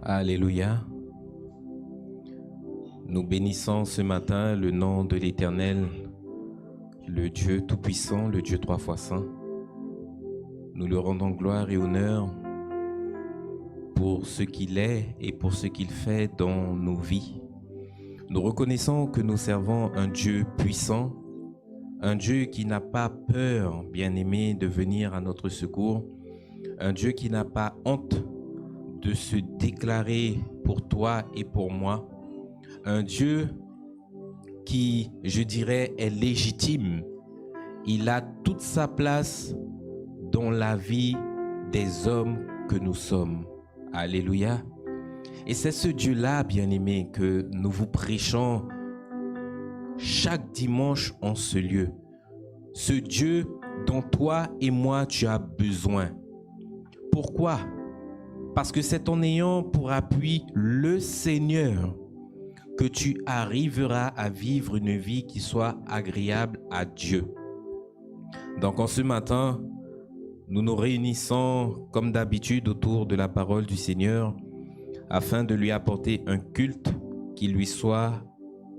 Alléluia. Nous bénissons ce matin le nom de l'Éternel, le Dieu Tout-Puissant, le Dieu trois fois saint. Nous lui rendons gloire et honneur pour ce qu'il est et pour ce qu'il fait dans nos vies. Nous reconnaissons que nous servons un Dieu puissant, un Dieu qui n'a pas peur, bien-aimé, de venir à notre secours, un Dieu qui n'a pas honte de se déclarer pour toi et pour moi, un Dieu qui, je dirais, est légitime. Il a toute sa place dans la vie des hommes que nous sommes. Alléluia. Et c'est ce Dieu-là, bien-aimé, que nous vous prêchons chaque dimanche en ce lieu. Ce Dieu dont toi et moi tu as besoin. Pourquoi? Parce que c'est en ayant pour appui le Seigneur que tu arriveras à vivre une vie qui soit agréable à Dieu. Donc en ce matin, nous nous réunissons comme d'habitude autour de la parole du Seigneur afin de lui apporter un culte qui lui soit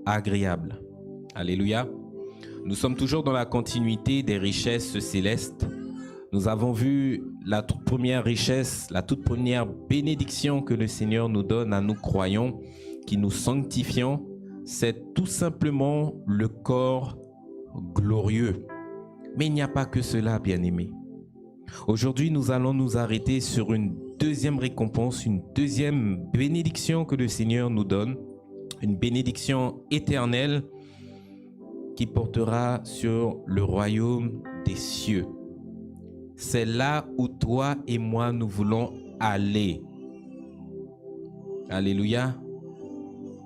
agréable. Alléluia. Nous sommes toujours dans la continuité des richesses célestes. Nous avons vu la toute première richesse, la toute première bénédiction que le Seigneur nous donne à nous croyants, qui nous sanctifions, c'est tout simplement le corps glorieux. Mais il n'y a pas que cela, bien-aimés. Aujourd'hui, nous allons nous arrêter sur une deuxième récompense, une deuxième bénédiction que le Seigneur nous donne, une bénédiction éternelle qui portera sur le royaume des cieux. C'est là où toi et moi nous voulons aller. Alléluia.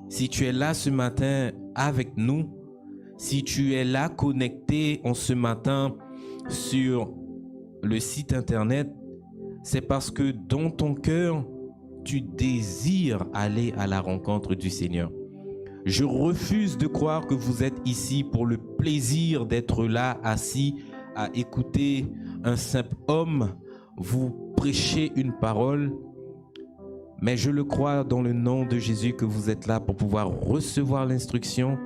Si tu es là ce matin avec nous, si tu es là connecté en ce matin sur le site internet, c'est parce que dans ton cœur, tu désires aller à la rencontre du Seigneur. Je refuse de croire que vous êtes ici pour le plaisir d'être là, assis, à écouter un simple homme vous prêcher une parole. Mais je le crois dans le nom de Jésus que vous êtes là pour pouvoir recevoir l'instruction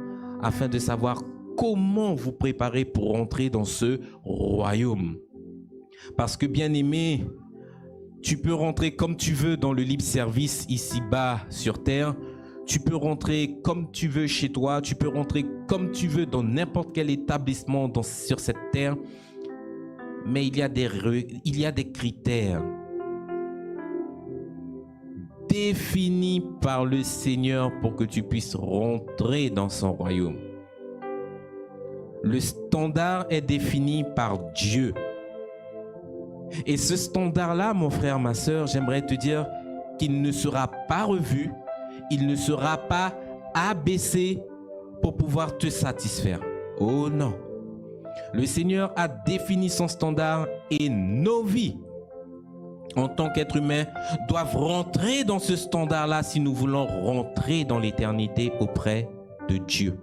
afin de savoir comment vous préparer pour entrer dans ce royaume. Parce que bien aimé, tu peux rentrer comme tu veux dans le libre service ici-bas sur terre. Tu peux rentrer comme tu veux chez toi. Tu peux rentrer comme tu veux dans n'importe quel établissement sur cette terre. Mais il y a des critères définis par le Seigneur pour que tu puisses rentrer dans son royaume. Le standard est défini par Dieu. Et ce standard-là, mon frère, ma sœur, j'aimerais te dire qu'il ne sera pas revu, il ne sera pas abaissé pour pouvoir te satisfaire. Oh non. Le Seigneur a défini son standard et nos vies, en tant qu'être humain, doivent rentrer dans ce standard-là si nous voulons rentrer dans l'éternité auprès de Dieu.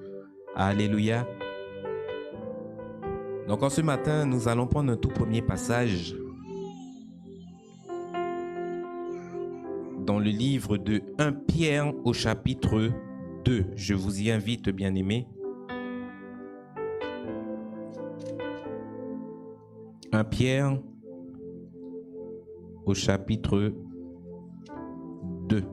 Alléluia. Donc en ce matin, nous allons prendre un tout premier passage dans le livre de 1 Pierre au chapitre 2. Je vous y invite, bien-aimés. 1 Pierre au chapitre 2.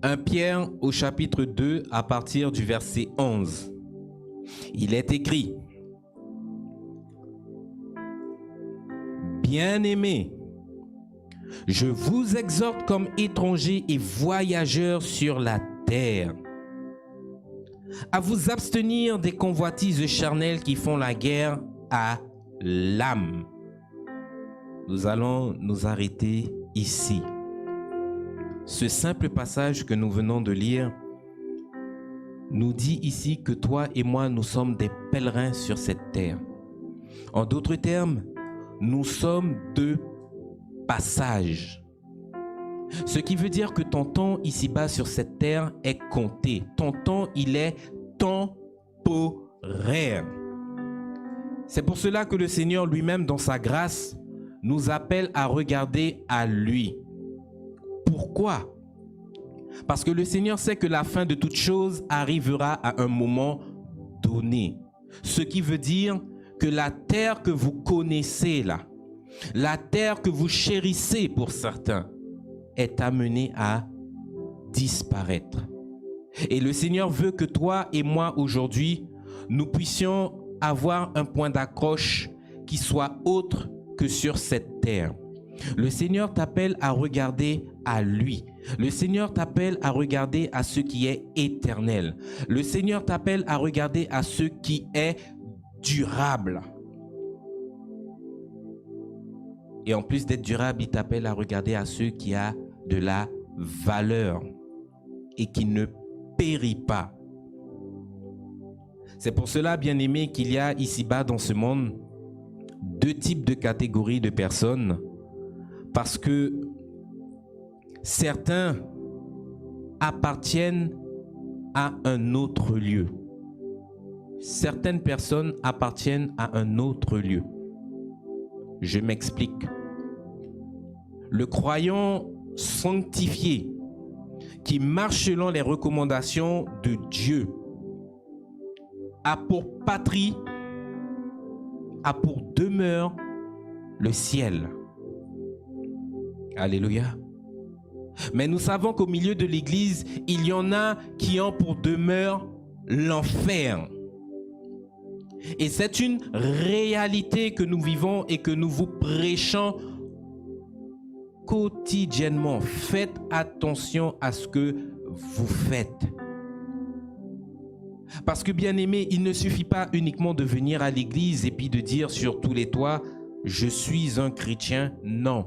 Un Pierre au chapitre 2 à partir du verset 11. Il est écrit: Bien-aimés, je vous exhorte comme étrangers et voyageurs sur la terre, à vous abstenir des convoitises charnelles qui font la guerre à l'âme. Nous allons nous arrêter ici. Ce simple passage que nous venons de lire nous dit ici que toi et moi, nous sommes des pèlerins sur cette terre. En d'autres termes, nous sommes de passage. Ce qui veut dire que ton temps ici-bas sur cette terre est compté. Ton temps, il est temporaire. C'est pour cela que le Seigneur lui-même, dans sa grâce, nous appelle à regarder à lui. Pourquoi? Parce que le Seigneur sait que la fin de toute chose arrivera à un moment donné. Ce qui veut dire que la terre que vous connaissez là, la terre que vous chérissez pour certains, est amenée à disparaître. Et le Seigneur veut que toi et moi aujourd'hui, nous puissions avoir un point d'accroche qui soit autre que sur cette terre. Le Seigneur t'appelle à regarder à lui. Le Seigneur t'appelle à regarder à ce qui est éternel. Le Seigneur t'appelle à regarder à ce qui est durable. Et en plus d'être durable, il t'appelle à regarder à ce qui a de la valeur et qui ne périt pas. C'est pour cela, bien-aimé, qu'il y a ici-bas dans ce monde deux types de catégories de personnes, parce que certains appartiennent à un autre lieu. Certaines personnes appartiennent à un autre lieu. Je m'explique. Le croyant sanctifié qui marche selon les recommandations de Dieu a pour patrie, a pour demeure le ciel. Alléluia. Mais nous savons qu'au milieu de l'Église, il y en a qui ont pour demeure l'enfer. Et c'est une réalité que nous vivons et que nous vous prêchons quotidiennement. Faites attention à ce que vous faites. Parce que, bien aimé, il ne suffit pas uniquement de venir à l'église et puis de dire sur tous les toits, je suis un chrétien. Non.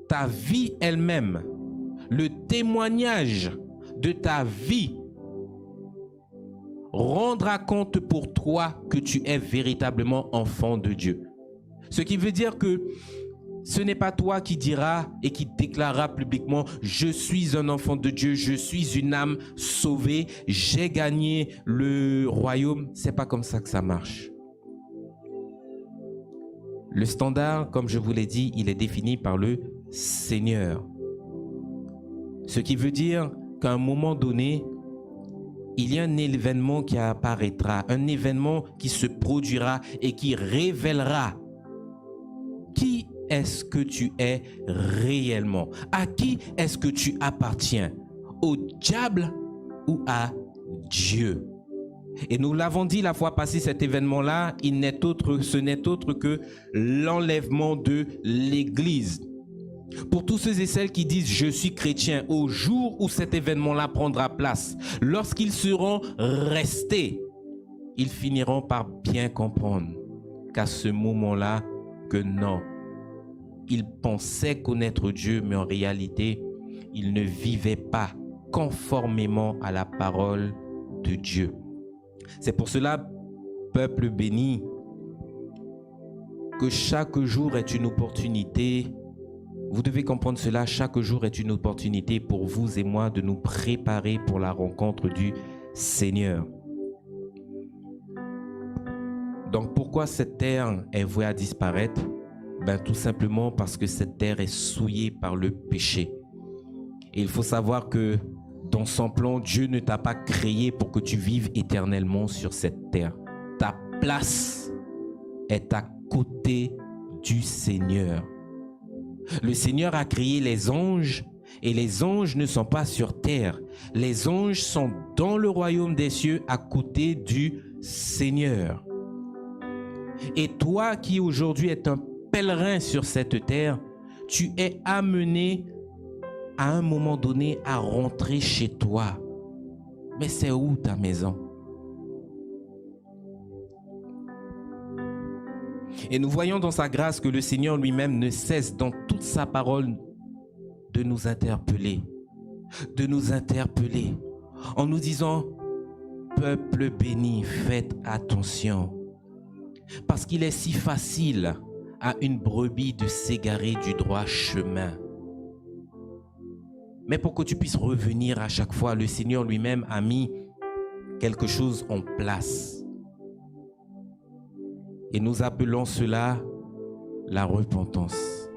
Ta vie elle-même, le témoignage de ta vie rendra compte pour toi que tu es véritablement enfant de Dieu. Ce qui veut dire que ce n'est pas toi qui diras et qui déclarera publiquement « Je suis un enfant de Dieu, je suis une âme sauvée, j'ai gagné le royaume ». C'est pas comme ça que ça marche. Le standard, comme je vous l'ai dit, il est défini par le Seigneur. Ce qui veut dire qu'à un moment donné, il y a un événement qui apparaîtra, un événement qui se produira et qui révélera qui est-ce que tu es réellement? À qui est-ce que tu appartiens? Au diable ou à Dieu? Et nous l'avons dit la fois passée, cet événement-là, ce n'est autre que l'enlèvement de l'Église. Pour tous ceux et celles qui disent « Je suis chrétien », au jour où cet événement-là prendra place, lorsqu'ils seront restés, ils finiront par bien comprendre qu'à ce moment-là, que non, ils pensaient connaître Dieu, mais en réalité, ils ne vivaient pas conformément à la parole de Dieu. C'est pour cela, peuple béni, que chaque jour est une opportunité. Vous devez comprendre cela, chaque jour est une opportunité pour vous et moi de nous préparer pour la rencontre du Seigneur. Donc pourquoi cette terre est vouée à disparaître? Tout simplement parce que cette terre est souillée par le péché. Et il faut savoir que dans son plan, Dieu ne t'a pas créé pour que tu vives éternellement sur cette terre. Ta place est à côté du Seigneur. Le Seigneur a créé les anges et les anges ne sont pas sur terre. Les anges sont dans le royaume des cieux à côté du Seigneur. Et toi qui aujourd'hui es un pèlerin sur cette terre, tu es amené à un moment donné à rentrer chez toi. Mais c'est où ta maison? Et nous voyons dans sa grâce que le Seigneur lui-même ne cesse dans toute sa parole de nous interpeller en nous disant « Peuple béni, faites attention ». Parce qu'il est si facile à une brebis de s'égarer du droit chemin. mais pour que tu puisses revenir à chaque fois. Le Seigneur lui-même a mis quelque chose en place. Et nous appelons cela la repentance.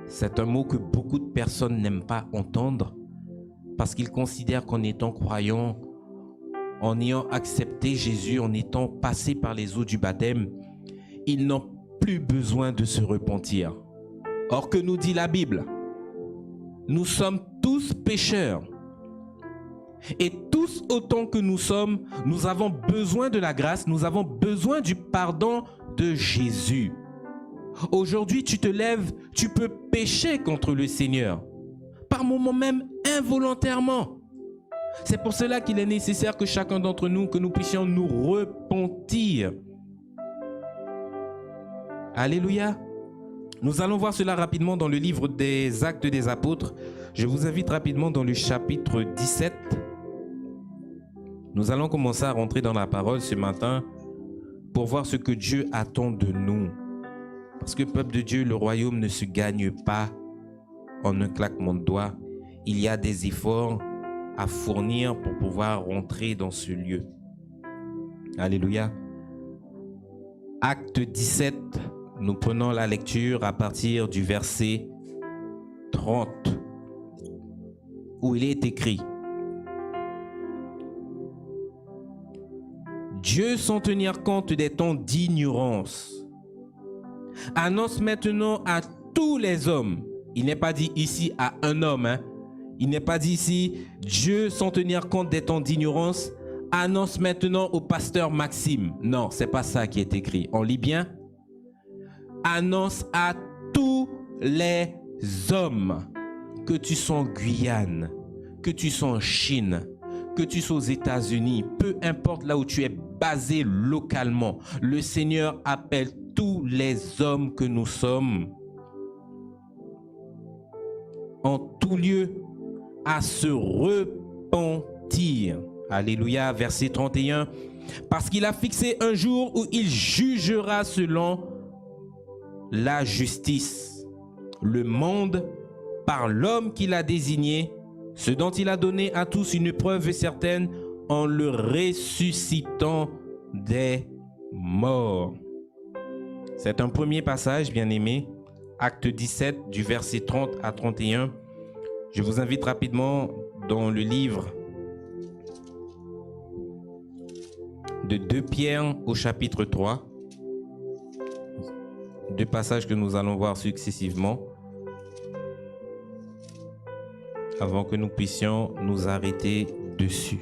C'est un mot que beaucoup de personnes n'aiment pas entendre parce qu'ils considèrent qu'en étant croyants, en ayant accepté Jésus, en étant passés par les eaux du baptême, ils n'ont plus besoin de se repentir. Or, que nous dit la Bible? Nous sommes tous pécheurs. Et tous autant que nous sommes, nous avons besoin de la grâce, nous avons besoin du pardon de Jésus. Aujourd'hui, tu te lèves, tu peux pécher contre le Seigneur, par moments même involontairement. C'est pour cela qu'il est nécessaire que chacun d'entre nous, que nous puissions nous repentir. Alléluia. Nous allons voir cela rapidement dans le livre des Actes des Apôtres. Je vous invite rapidement dans le chapitre 17. Nous allons commencer à rentrer dans la parole ce matin pour voir ce que Dieu attend de nous. Parce que, peuple de Dieu, le royaume ne se gagne pas en un claquement de doigts. Il y a des efforts à fournir pour pouvoir rentrer dans ce lieu. Alléluia. Acte 17, nous prenons la lecture à partir du verset 30, où il est écrit: Dieu, sans tenir compte des temps d'ignorance, annonce maintenant à tous les hommes. Il n'est pas dit ici à un homme, hein. Il n'est pas dit ici, Dieu, sans tenir compte des temps d'ignorance, annonce maintenant au pasteur Maxime. Non, c'est pas ça qui est écrit. On lit bien. Annonce à tous les hommes, que tu sois en Guyane, que tu sois en Chine, que tu sois aux États-Unis, peu importe là où tu es basé localement, le Seigneur appelle tous les hommes que nous sommes en tout lieu à se repentir. Alléluia, verset 31. Parce qu'il a fixé un jour où il jugera selon la justice le monde par l'homme qu'il a désigné, ce dont il a donné à tous une preuve certaine en le ressuscitant des morts. C'est un premier passage, bien-aimé, Acte 17, du verset 30 à 31. Je vous invite rapidement dans le livre de 2 Pierre au chapitre 3. Deux passages que nous allons voir successivement avant que nous puissions nous arrêter dessus.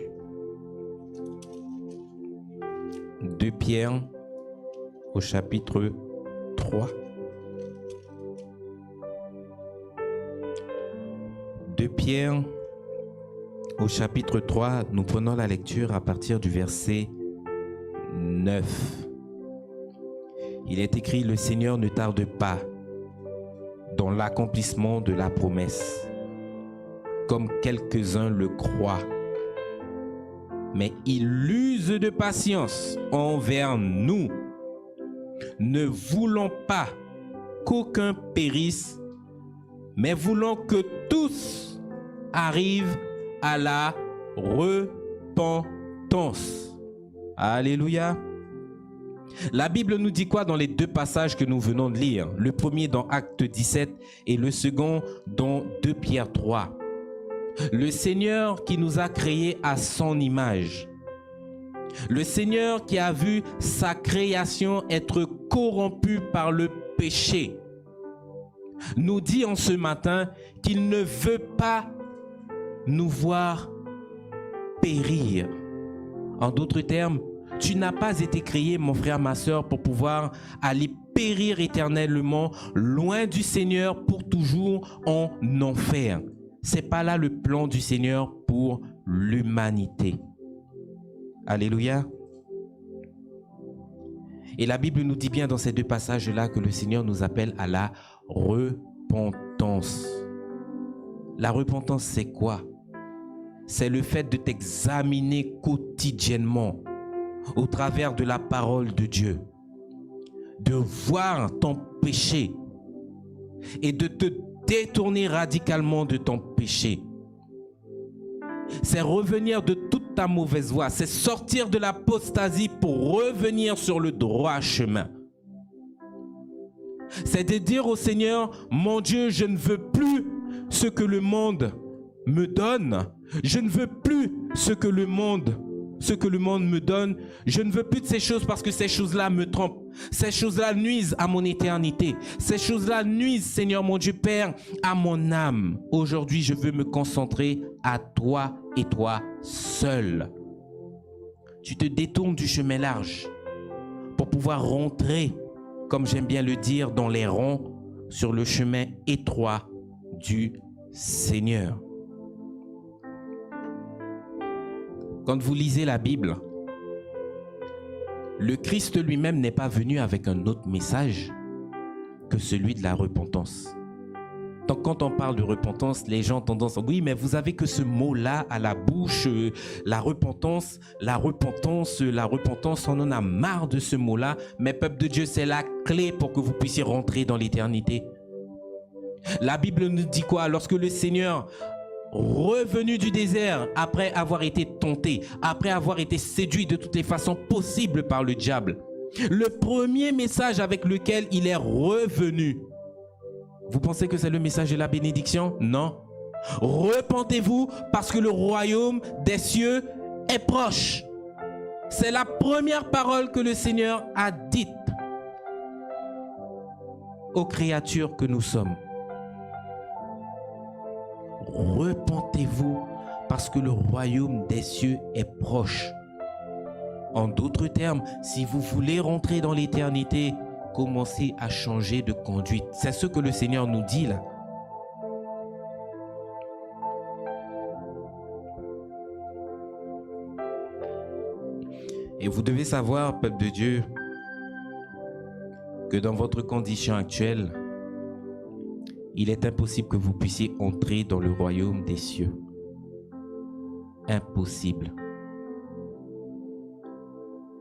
2 Pierre au chapitre 3. 2 Pierre au chapitre 3, nous prenons la lecture à partir du verset 9. Il est écrit: le Seigneur ne tarde pas dans l'accomplissement de la promesse, comme quelques-uns le croient, mais il use de patience envers nous, ne voulant pas qu'aucun périsse, mais voulant que tous arrivent à la repentance. Alléluia. La Bible nous dit quoi dans les deux passages que nous venons de lire? Le premier dans Acte 17 et le second dans 2 Pierre 3. Le Seigneur qui nous a créés à son image. Le Seigneur qui a vu sa création être corrompue par le péché, nous dit en ce matin qu'il ne veut pas nous voir périr. En d'autres termes, tu n'as pas été créé, mon frère, ma soeur, pour pouvoir aller périr éternellement loin du Seigneur pour toujours en enfer. Ce n'est pas là le plan du Seigneur pour l'humanité. Alléluia. Et la Bible nous dit bien dans ces deux passages-là que le Seigneur nous appelle à la repentance. La repentance, c'est quoi? C'est le fait de t'examiner quotidiennement au travers de la parole de Dieu, de voir ton péché et de te détourner radicalement de ton péché. C'est revenir de toute ta mauvaise voie. C'est sortir de l'apostasie pour revenir sur le droit chemin. C'est de dire au Seigneur, mon Dieu, je ne veux plus ce que le monde me donne. Je ne veux plus ce que le monde me donne. Je ne veux plus de ces choses parce que ces choses-là me trompent. Ces choses-là nuisent à mon éternité. Ces choses-là nuisent, Seigneur mon Dieu Père, à mon âme. Aujourd'hui, je veux me concentrer à toi et toi seul. Tu te détournes du chemin large pour pouvoir rentrer, comme j'aime bien le dire, dans les ronds, sur le chemin étroit du Seigneur. Quand vous lisez la Bible, le Christ lui-même n'est pas venu avec un autre message que celui de la repentance. Donc quand on parle de repentance, les gens ont tendance à dire, oui, mais vous avez que ce mot-là à la bouche, la repentance, on en a marre de ce mot-là. Mais peuple de Dieu, c'est la clé pour que vous puissiez rentrer dans l'éternité. La Bible nous dit quoi? Lorsque le Seigneur, revenu du désert, après avoir été tenté, après avoir été séduit de toutes les façons possibles par le diable, le premier message avec lequel il est revenu, vous pensez que c'est le message de la bénédiction? Non. Repentez-vous parce que le royaume des cieux est proche. C'est la première parole que le Seigneur a dite aux créatures que nous sommes. Repentez-vous parce que le royaume des cieux est proche. En d'autres termes, si vous voulez rentrer dans l'éternité, commencez à changer de conduite. C'est ce que le Seigneur nous dit là. Et vous devez savoir, peuple de Dieu, que dans votre condition actuelle, il est impossible que vous puissiez entrer dans le royaume des cieux. Impossible.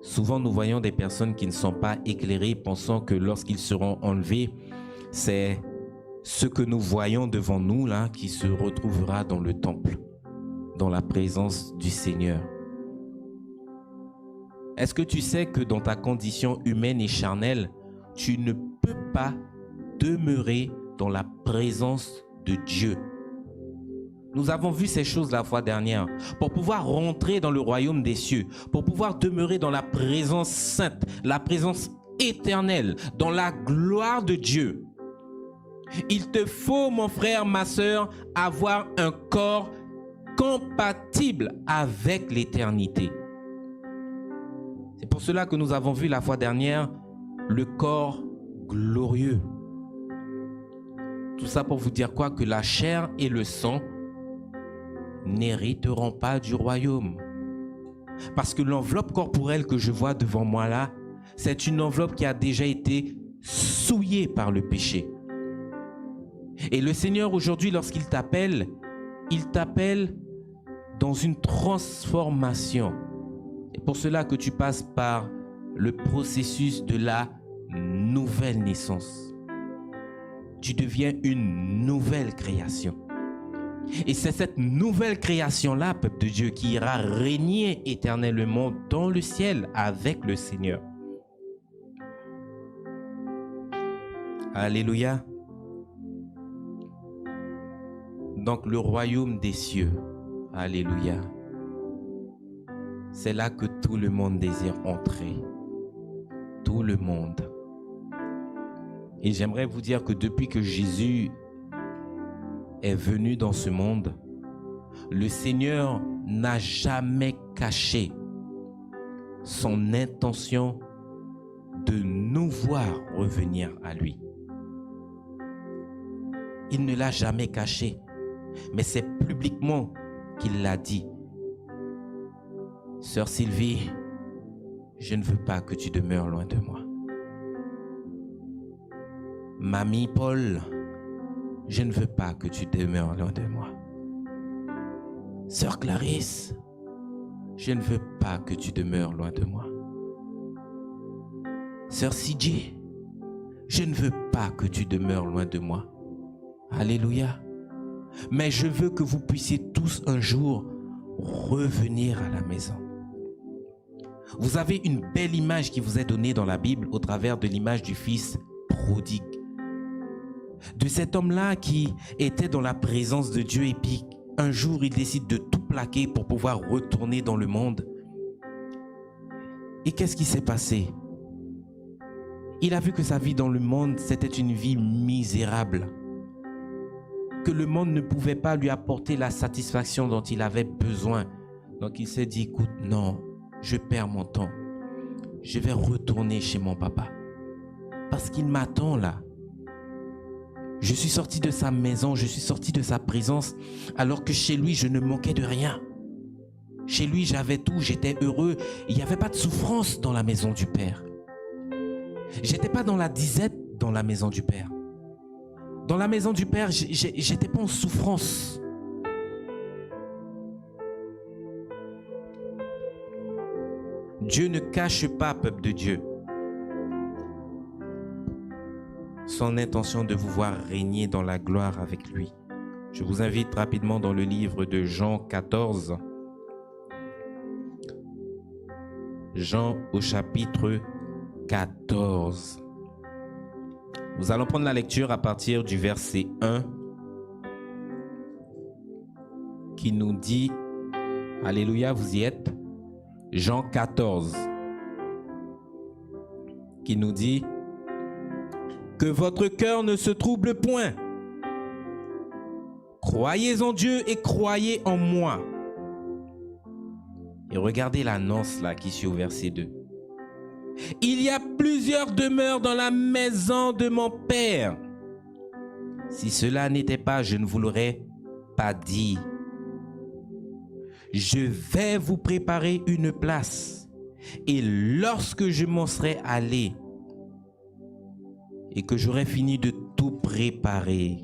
Souvent, nous voyons des personnes qui ne sont pas éclairées, pensant que lorsqu'ils seront enlevés, c'est ce que nous voyons devant nous là qui se retrouvera dans le temple, dans la présence du Seigneur. Est-ce que tu sais que dans ta condition humaine et charnelle, tu ne peux pas demeurer dans la présence de Dieu? Nous avons vu ces choses la fois dernière. Pour pouvoir rentrer dans le royaume des cieux, pour pouvoir demeurer dans la présence sainte, la présence éternelle, dans la gloire de Dieu, il te faut, mon frère, ma sœur, avoir un corps compatible avec l'éternité. C'est pour cela que nous avons vu la fois dernière le corps glorieux. Tout ça pour vous dire quoi? Que la chair et le sang n'hériteront pas du royaume. Parce que l'enveloppe corporelle que je vois devant moi là, c'est une enveloppe qui a déjà été souillée par le péché. Et le Seigneur aujourd'hui, lorsqu'il t'appelle, il t'appelle dans une transformation. C'est pour cela que tu passes par le processus de la nouvelle naissance. Tu deviens une nouvelle création. Et c'est cette nouvelle création-là, peuple de Dieu, qui ira régner éternellement dans le ciel avec le Seigneur. Alléluia. Donc le royaume des cieux, alléluia. C'est là que tout le monde désire entrer. Tout le monde. Et j'aimerais vous dire que depuis que Jésus est venu dans ce monde, le Seigneur n'a jamais caché son intention de nous voir revenir à lui. Il ne l'a jamais caché, mais c'est publiquement qu'il l'a dit. Sœur Sylvie, je ne veux pas que tu demeures loin de moi. Mamie Paul, je ne veux pas que tu demeures loin de moi. Sœur Clarisse, je ne veux pas que tu demeures loin de moi. Sœur CJ, je ne veux pas que tu demeures loin de moi. Alléluia. Mais je veux que vous puissiez tous un jour revenir à la maison. Vous avez une belle image qui vous est donnée dans la Bible au travers de l'image du fils prodigue. De cet homme-là qui était dans la présence de Dieu et puis un jour il décide de tout plaquer pour pouvoir retourner dans le monde. Et qu'est-ce qui s'est passé? Il a vu que sa vie dans le monde, c'était une vie misérable. Que le monde ne pouvait pas lui apporter la satisfaction dont il avait besoin. Donc il s'est dit, écoute, non, je perds mon temps. Je vais retourner chez mon papa. Parce qu'il m'attend là. Je suis sorti de sa maison, je suis sorti de sa présence, alors que chez lui, je ne manquais de rien. Chez lui, j'avais tout, j'étais heureux. Il n'y avait pas de souffrance dans la maison du Père. J'étais pas dans la disette dans la maison du Père. Dans la maison du Père, j'étais pas en souffrance. Dieu ne cache pas, peuple de Dieu, son intention de vous voir régner dans la gloire avec lui. Je vous invite rapidement dans le livre de Jean 14. Jean au chapitre 14. Nous allons prendre la lecture à partir du verset 1 qui nous dit, alléluia, vous y êtes, Jean 14, qui nous dit, que votre cœur ne se trouble point. Croyez en Dieu et croyez en moi. Et regardez l'annonce là qui suit au verset 2. Il y a plusieurs demeures dans la maison de mon Père. Si cela n'était pas, je ne vous l'aurais pas dit. Je vais vous préparer une place. Et lorsque je m'en serai allé et que j'aurai fini de tout préparer,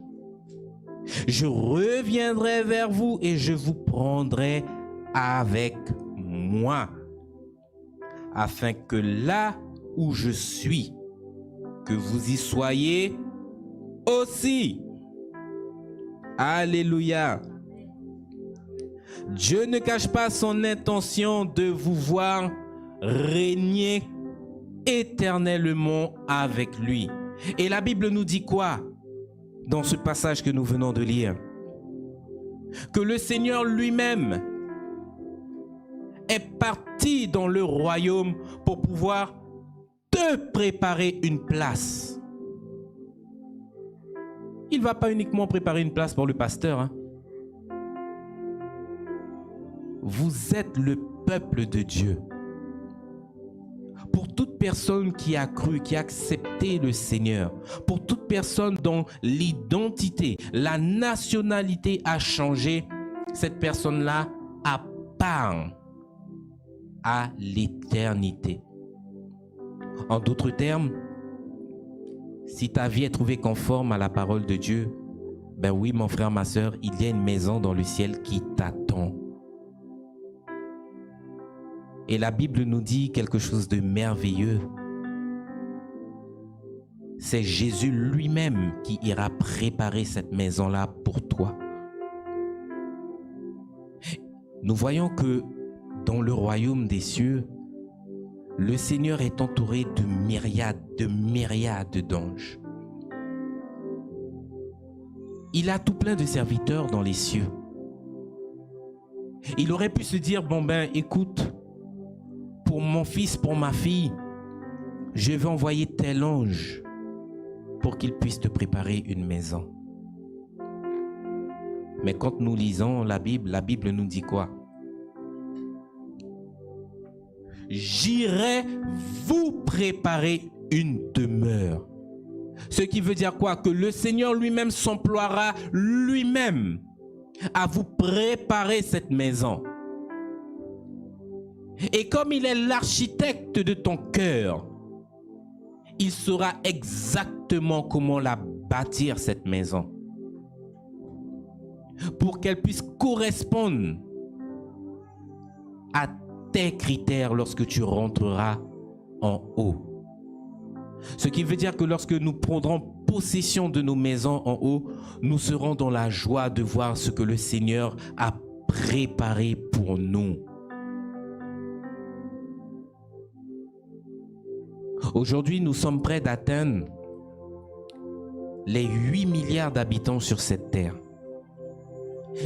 je reviendrai vers vous et je vous prendrai avec moi, afin que là où je suis, que vous y soyez aussi. Alléluia. Dieu ne cache pas son intention de vous voir régner éternellement avec lui. Et la Bible nous dit quoi dans ce passage que nous venons de lire? Que le Seigneur lui-même est parti dans le royaume pour pouvoir te préparer une place. Il ne va pas uniquement préparer une place pour le pasteur, hein. Vous êtes le peuple de Dieu. Pour toute personne qui a cru, qui a accepté le Seigneur, pour toute personne dont l'identité, la nationalité a changé, cette personne-là appartient à l'éternité. En d'autres termes, si ta vie est trouvée conforme à la parole de Dieu, ben oui, mon frère, ma soeur, il y a une maison dans le ciel qui t'attend. Et la Bible nous dit quelque chose de merveilleux. C'est Jésus lui-même qui ira préparer cette maison-là pour toi. Nous voyons que dans le royaume des cieux, le Seigneur est entouré de myriades d'anges. Il a tout plein de serviteurs dans les cieux. Il aurait pu se dire, bon ben écoute, pour mon fils, pour ma fille, je vais envoyer tel ange pour qu'il puisse te préparer une maison. Mais quand nous lisons la Bible nous dit quoi? J'irai vous préparer une demeure. Ce qui veut dire quoi? Que le Seigneur lui-même s'emploiera lui-même à vous préparer cette maison. Et comme il est l'architecte de ton cœur, il saura exactement comment la bâtir, cette maison, pour qu'elle puisse correspondre à tes critères lorsque tu rentreras en haut. Ce qui veut dire que lorsque nous prendrons possession de nos maisons en haut, nous serons dans la joie de voir ce que le Seigneur a préparé pour nous. Aujourd'hui, nous sommes près d'atteindre les 8 milliards d'habitants sur cette terre.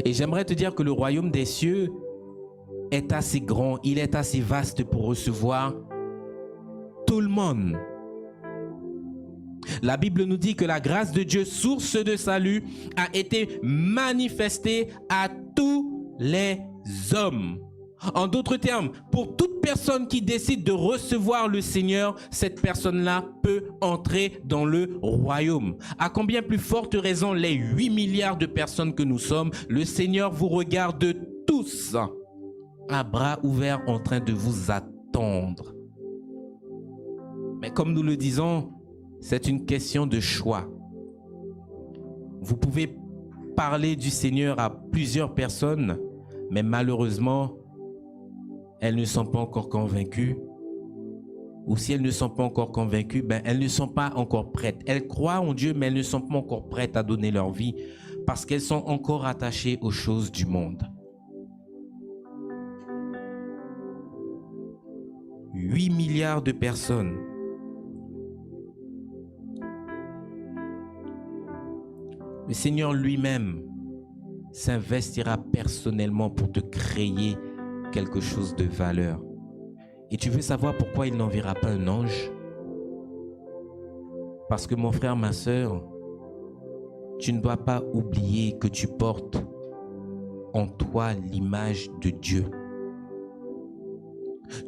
Et j'aimerais te dire que le royaume des cieux est assez grand, il est assez vaste pour recevoir tout le monde. La Bible nous dit que la grâce de Dieu, source de salut, a été manifestée à tous les hommes. En d'autres termes, pour toute personne qui décide de recevoir le Seigneur, cette personne-là peut entrer dans le royaume. À combien plus forte raison les 8 milliards de personnes que nous sommes, le Seigneur vous regarde tous à bras ouverts en train de vous attendre. Mais comme nous le disons, c'est une question de choix. Vous pouvez parler du Seigneur à plusieurs personnes, mais malheureusement, elles ne sont pas encore convaincues. Ou si elles ne sont pas encore convaincues, elles ne sont pas encore prêtes. Elles croient en Dieu, mais elles ne sont pas encore prêtes à donner leur vie parce qu'elles sont encore attachées aux choses du monde. 8 milliards de personnes. Le Seigneur lui-même s'investira personnellement pour te créer quelque chose de valeur. Et tu veux savoir pourquoi il n'enverra pas un ange? Parce que mon frère, ma sœur, tu ne dois pas oublier que tu portes en toi l'image de Dieu.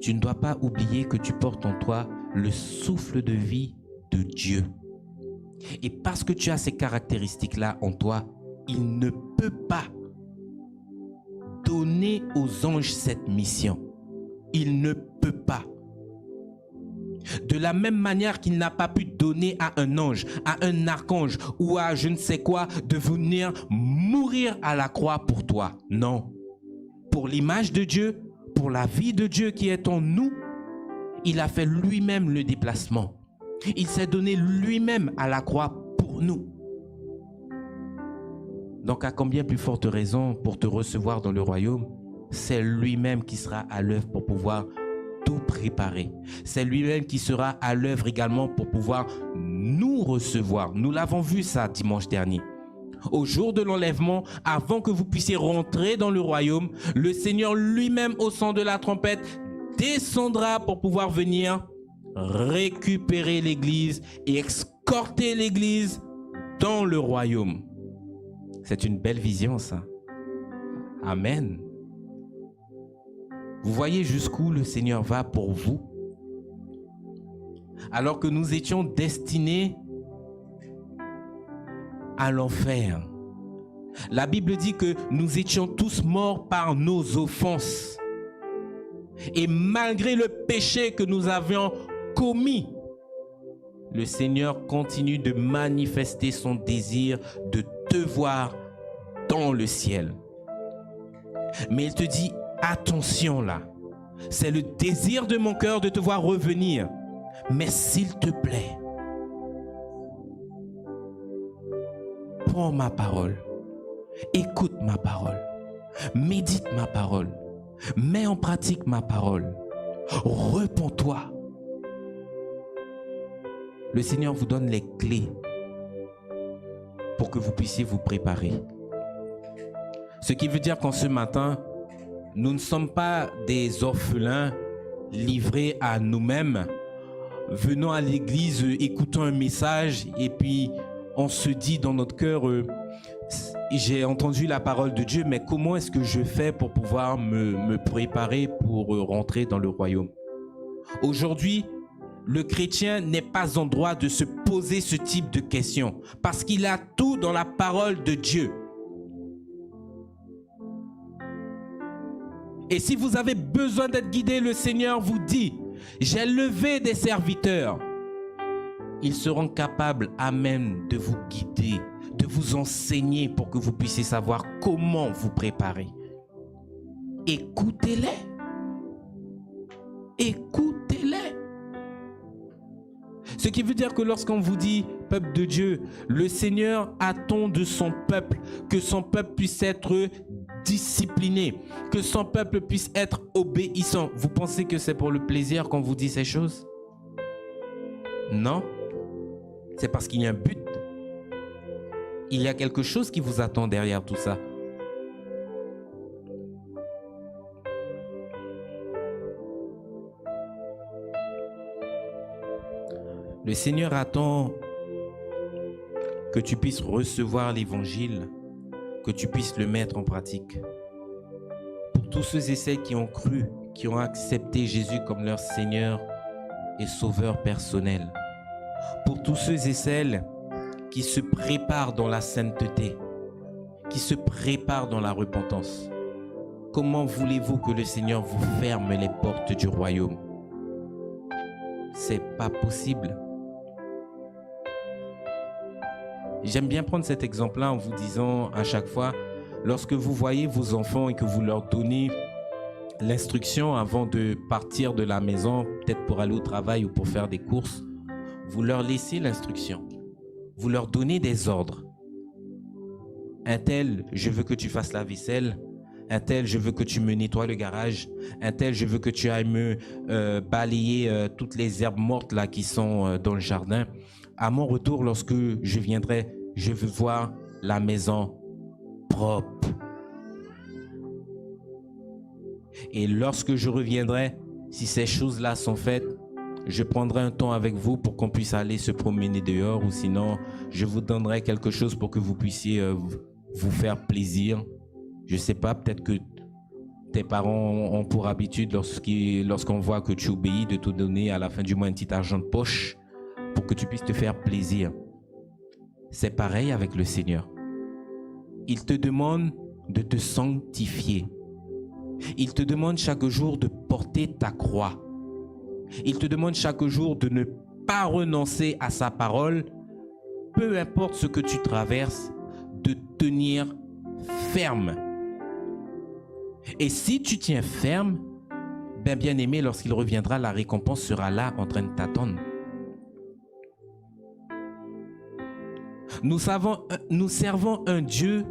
Tu ne dois pas oublier que tu portes en toi le souffle de vie de Dieu. Et parce que tu as ces caractéristiques-là en toi, il ne peut pas donner aux anges cette mission. Il ne peut pas. De la même manière qu'il n'a pas pu donner à un ange, à un archange ou à je ne sais quoi de venir mourir à la croix pour toi. Non. Pour l'image de Dieu, pour la vie de Dieu qui est en nous, il a fait lui-même le déplacement. Il s'est donné lui-même à la croix pour nous. Donc à combien plus forte raison pour te recevoir dans le royaume, c'est lui-même qui sera à l'œuvre pour pouvoir tout préparer. C'est lui-même qui sera à l'œuvre également pour pouvoir nous recevoir. Nous l'avons vu ça dimanche dernier. Au jour de l'enlèvement, avant que vous puissiez rentrer dans le royaume, le Seigneur lui-même au son de la trompette descendra pour pouvoir venir récupérer l'église et escorter l'église dans le royaume. C'est une belle vision, ça. Amen. Vous voyez jusqu'où le Seigneur va pour vous? Alors que nous étions destinés à l'enfer. La Bible dit que nous étions tous morts par nos offenses. Et malgré le péché que nous avions commis, le Seigneur continue de manifester son désir de te voir dans le ciel. Mais il te dit, attention là, c'est le désir de mon cœur de te voir revenir. Mais s'il te plaît, prends ma parole, écoute ma parole, médite ma parole, mets en pratique ma parole, repens-toi. Le Seigneur vous donne les clés pour que vous puissiez vous préparer. Ce qui veut dire qu'en ce matin, nous ne sommes pas des orphelins livrés à nous-mêmes, venant à l'église, écoutant un message et puis on se dit dans notre cœur, j'ai entendu la parole de Dieu, mais comment est-ce que je fais pour pouvoir me préparer pour rentrer dans le royaume? Aujourd'hui, le chrétien n'est pas en droit de se poser ce type de questions parce qu'il a tout dans la parole de Dieu. Et si vous avez besoin d'être guidé, le Seigneur vous dit, j'ai levé des serviteurs. Ils seront capables à même de vous guider, de vous enseigner pour que vous puissiez savoir comment vous préparer. Écoutez-les. Écoutez-les. Ce qui veut dire que lorsqu'on vous dit, peuple de Dieu, le Seigneur attend de son peuple que son peuple puisse être discipliné, que son peuple puisse être obéissant. Vous pensez que c'est pour le plaisir qu'on vous dit ces choses? Non, c'est parce qu'il y a un but. Il y a quelque chose qui vous attend derrière tout ça. Le Seigneur attend que tu puisses recevoir l'évangile, que tu puisses le mettre en pratique. Pour tous ceux et celles qui ont cru, qui ont accepté Jésus comme leur Seigneur et Sauveur personnel. Pour tous ceux et celles qui se préparent dans la sainteté, qui se préparent dans la repentance. Comment voulez-vous que le Seigneur vous ferme les portes du royaume? C'est pas possible. J'aime bien prendre cet exemple-là en vous disant à chaque fois, lorsque vous voyez vos enfants et que vous leur donnez l'instruction avant de partir de la maison, peut-être pour aller au travail ou pour faire des courses, vous leur laissez l'instruction. Vous leur donnez des ordres. Un tel, je veux que tu fasses la vaisselle. Un tel, je veux que tu me nettoies le garage. Un tel, je veux que tu ailles me balayer toutes les herbes mortes là qui sont dans le jardin. À mon retour, lorsque je viendrai, je veux voir la maison propre. Et lorsque je reviendrai, si ces choses-là sont faites, je prendrai un temps avec vous pour qu'on puisse aller se promener dehors, ou sinon, je vous donnerai quelque chose pour que vous puissiez vous faire plaisir. Je ne sais pas, peut-être que tes parents ont pour habitude, lorsqu'on voit que tu obéis, de te donner à la fin du mois un petit argent de poche pour que tu puisses te faire plaisir. C'est pareil avec le Seigneur. Il te demande de te sanctifier. Il te demande chaque jour de porter ta croix. Il te demande chaque jour de ne pas renoncer à sa parole, peu importe ce que tu traverses, de tenir ferme. Et si tu tiens ferme, bien aimé, lorsqu'il reviendra, la récompense sera là en train de t'attendre. Nous servons un Dieu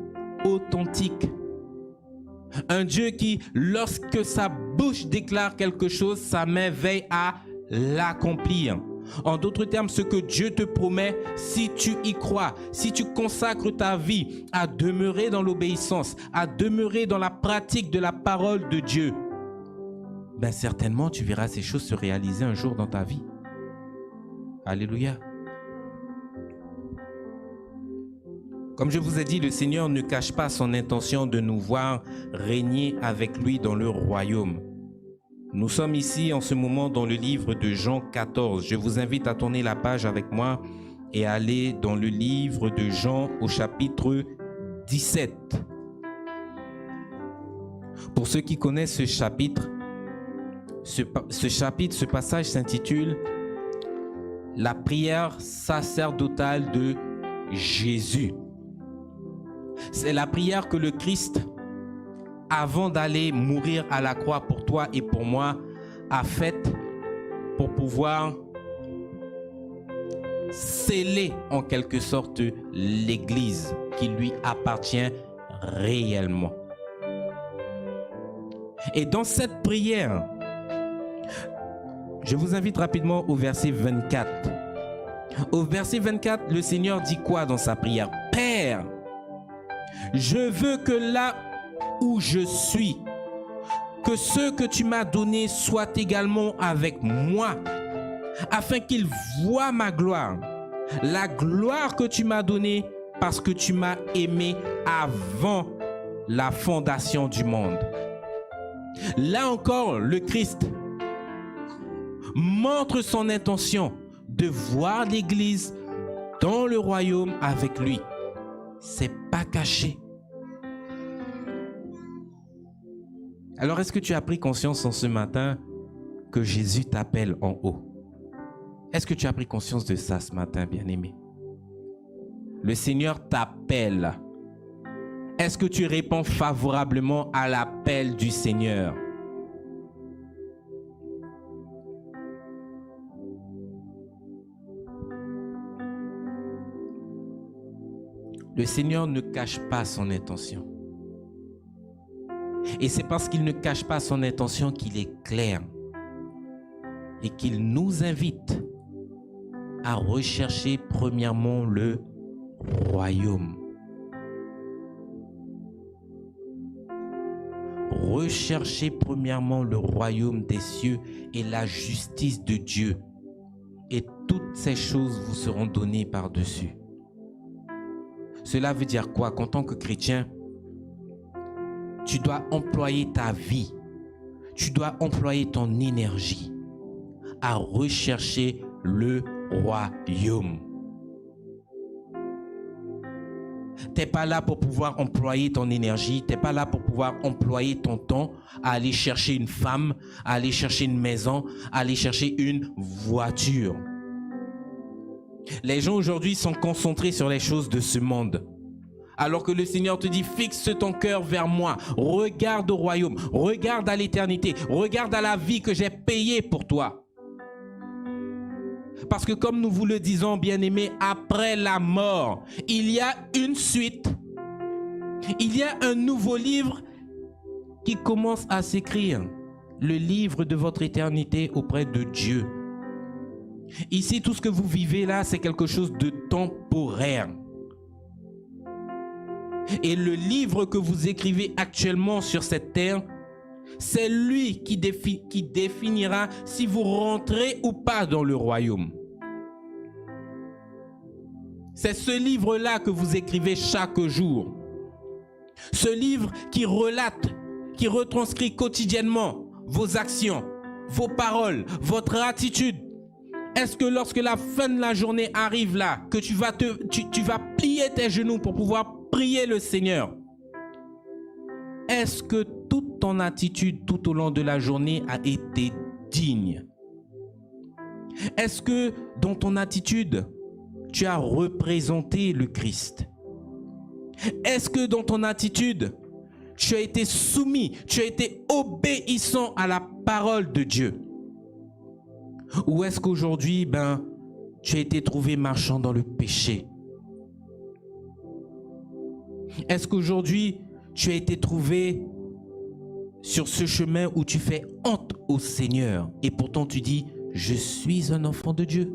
authentique. Un Dieu qui, lorsque sa bouche déclare quelque chose, sa main veille à l'accomplir. En d'autres termes, ce que Dieu te promet, si tu y crois, si tu consacres ta vie à demeurer dans l'obéissance, à demeurer dans la pratique de la parole de Dieu, certainement tu verras ces choses se réaliser un jour dans ta vie. Alléluia. Comme je vous ai dit, le Seigneur ne cache pas son intention de nous voir régner avec lui dans le royaume. Nous sommes ici en ce moment dans le livre de Jean 14. Je vous invite à tourner la page avec moi et à aller dans le livre de Jean au chapitre 17. Pour ceux qui connaissent ce chapitre, ce passage s'intitule « La prière sacerdotale de Jésus ». C'est la prière que le Christ, avant d'aller mourir à la croix pour toi et pour moi, a faite pour pouvoir sceller en quelque sorte l'Église qui lui appartient réellement. Et dans cette prière, je vous invite rapidement au verset 24. Au verset 24, le Seigneur dit quoi dans sa prière? Père, je veux que là où je suis, que ceux que tu m'as donnés soient également avec moi, afin qu'ils voient ma gloire, la gloire que tu m'as donnée parce que tu m'as aimé avant la fondation du monde. Là encore, le Christ montre son intention de voir l'Église dans le royaume avec lui. C'est pas caché. Alors, est-ce que tu as pris conscience en ce matin que Jésus t'appelle en haut? Est-ce que tu as pris conscience de ça ce matin, bien-aimé? Le Seigneur t'appelle. Est-ce que tu réponds favorablement à l'appel du Seigneur? Le Seigneur ne cache pas son intention. Et c'est parce qu'il ne cache pas son intention qu'il est clair et qu'il nous invite à rechercher premièrement le royaume. Recherchez premièrement le royaume des cieux et la justice de Dieu. Et toutes ces choses vous seront données par-dessus. Cela veut dire quoi? Qu'en tant que chrétien, tu dois employer ta vie, tu dois employer ton énergie à rechercher le royaume. Tu n'es pas là pour pouvoir employer ton énergie, tu n'es pas là pour pouvoir employer ton temps à aller chercher une femme, à aller chercher une maison, à aller chercher une voiture. Les gens aujourd'hui sont concentrés sur les choses de ce monde. Alors que le Seigneur te dit, fixe ton cœur vers moi, regarde au royaume, regarde à l'éternité, regarde à la vie que j'ai payée pour toi. Parce que comme nous vous le disons, bien-aimés, après la mort, il y a une suite. Il y a un nouveau livre qui commence à s'écrire. Le livre de votre éternité auprès de Dieu. Ici, tout ce que vous vivez là, c'est quelque chose de temporaire. Et le livre que vous écrivez actuellement sur cette terre, c'est lui qui définira si vous rentrez ou pas dans le royaume. C'est ce livre-là que vous écrivez chaque jour. Ce livre qui relate, qui retranscrit quotidiennement vos actions, vos paroles, votre attitude. Est-ce que lorsque la fin de la journée arrive là, que tu vas plier tes genoux pour pouvoir prier le Seigneur? Est-ce que toute ton attitude tout au long de la journée a été digne? Est-ce que dans ton attitude, tu as représenté le Christ? Est-ce que dans ton attitude, tu as été soumis, tu as été obéissant à la parole de Dieu? Ou est-ce qu'aujourd'hui, tu as été trouvé marchant dans le péché? Est-ce qu'aujourd'hui, tu as été trouvé sur ce chemin où tu fais honte au Seigneur et pourtant tu dis, je suis un enfant de Dieu?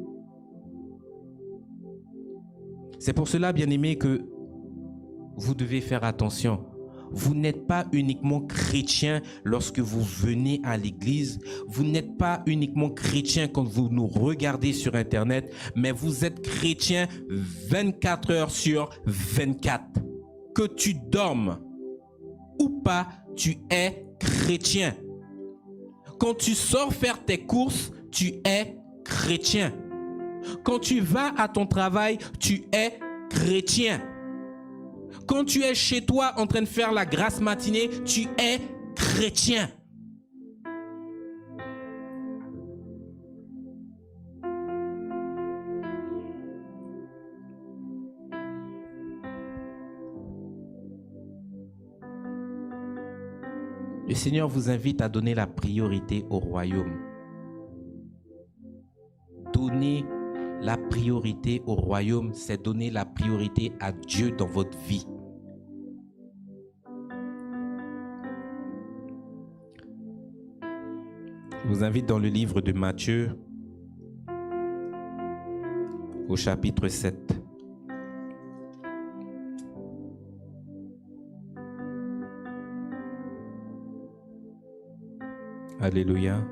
C'est pour cela, bien-aimés, que vous devez faire attention. Vous n'êtes pas uniquement chrétien lorsque vous venez à l'église. Vous n'êtes pas uniquement chrétien quand vous nous regardez sur Internet, mais vous êtes chrétien 24 heures sur 24. Que tu dormes ou pas, tu es chrétien. Quand tu sors faire tes courses, tu es chrétien. Quand tu vas à ton travail, tu es chrétien. Quand tu es chez toi en train de faire la grasse matinée, tu es chrétien. Le Seigneur vous invite à donner la priorité au royaume. Donner la priorité au royaume, c'est donner la priorité à Dieu dans votre vie. Je vous invite dans le livre de Matthieu, au chapitre 7. Alléluia.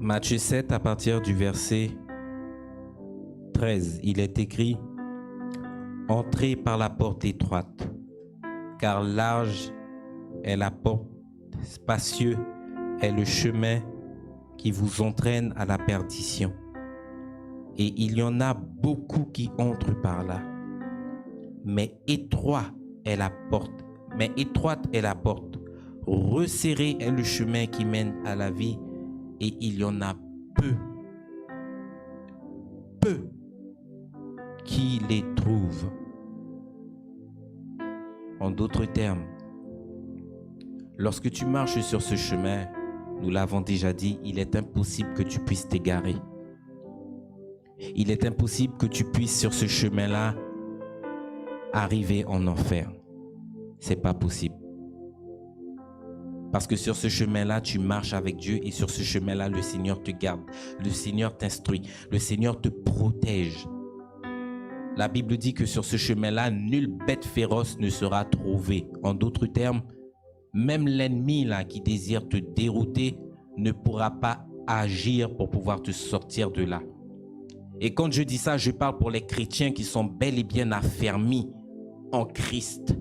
Matthieu 7, à partir du verset 13, il est écrit « Entrez par la porte étroite, car large est la porte, spacieux est le chemin qui vous entraîne à la perdition. Et il y en a beaucoup qui entrent par là. mais étroite est la porte, resserré est le chemin qui mène à la vie, et il y en a peu qui les trouvent. En d'autres termes, lorsque tu marches sur ce chemin, nous l'avons déjà dit, il est impossible que tu puisses t'égarer. Il est impossible que tu puisses sur ce chemin-là arriver en enfer. C'est pas possible. Parce que sur ce chemin-là, tu marches avec Dieu, et sur ce chemin-là, le Seigneur te garde, le Seigneur t'instruit, le Seigneur te protège. La Bible dit que sur ce chemin-là, nulle bête féroce ne sera trouvée. En d'autres termes, même l'ennemi là qui désire te dérouter ne pourra pas agir pour pouvoir te sortir de là. Et quand je dis ça, je parle pour les chrétiens qui sont bel et bien affermis en Christ.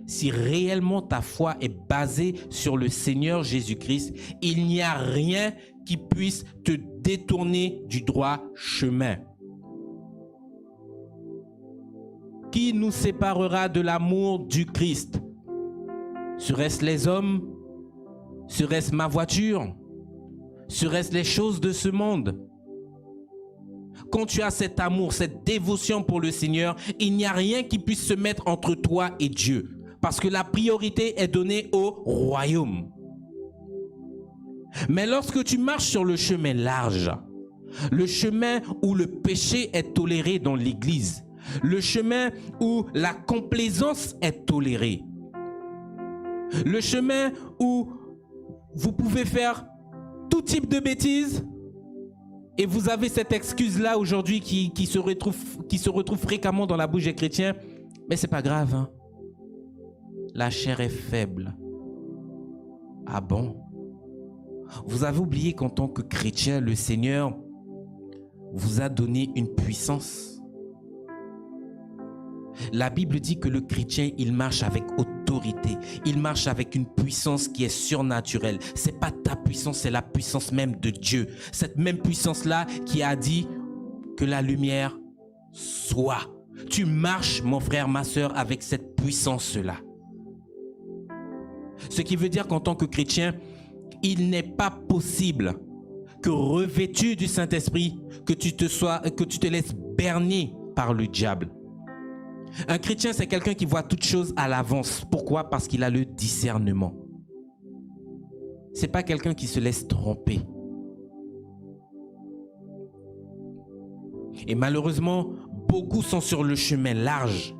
Si réellement ta foi est basée sur le Seigneur Jésus-Christ, il n'y a rien qui puisse te détourner du droit chemin. Qui nous séparera de l'amour du Christ? Serait-ce les hommes? Serait-ce ma voiture? Serait-ce les choses de ce monde? Quand tu as cet amour, cette dévotion pour le Seigneur, il n'y a rien qui puisse se mettre entre toi et Dieu. Parce que la priorité est donnée au royaume. Mais lorsque tu marches sur le chemin large, le chemin où le péché est toléré dans l'église, le chemin où la complaisance est tolérée, le chemin où vous pouvez faire tout type de bêtises, et vous avez cette excuse-là aujourd'hui qui se retrouve fréquemment dans la bouche des chrétiens, mais c'est pas grave, hein? La chair est faible. Ah bon? Vous avez oublié qu'en tant que chrétien, le Seigneur vous a donné une puissance. La Bible dit que le chrétien, il marche avec autorité. Il marche avec une puissance qui est surnaturelle. Ce n'est pas ta puissance, c'est la puissance même de Dieu. Cette même puissance-là qui a dit que la lumière soit. Tu marches, mon frère, ma soeur, avec cette puissance-là. Ce qui veut dire qu'en tant que chrétien, il n'est pas possible que revêtu du Saint-Esprit, que tu te laisses berner par le diable. Un chrétien, c'est quelqu'un qui voit toutes choses à l'avance. Pourquoi? Parce qu'il a le discernement. Ce n'est pas quelqu'un qui se laisse tromper. Et malheureusement, beaucoup sont sur le chemin large,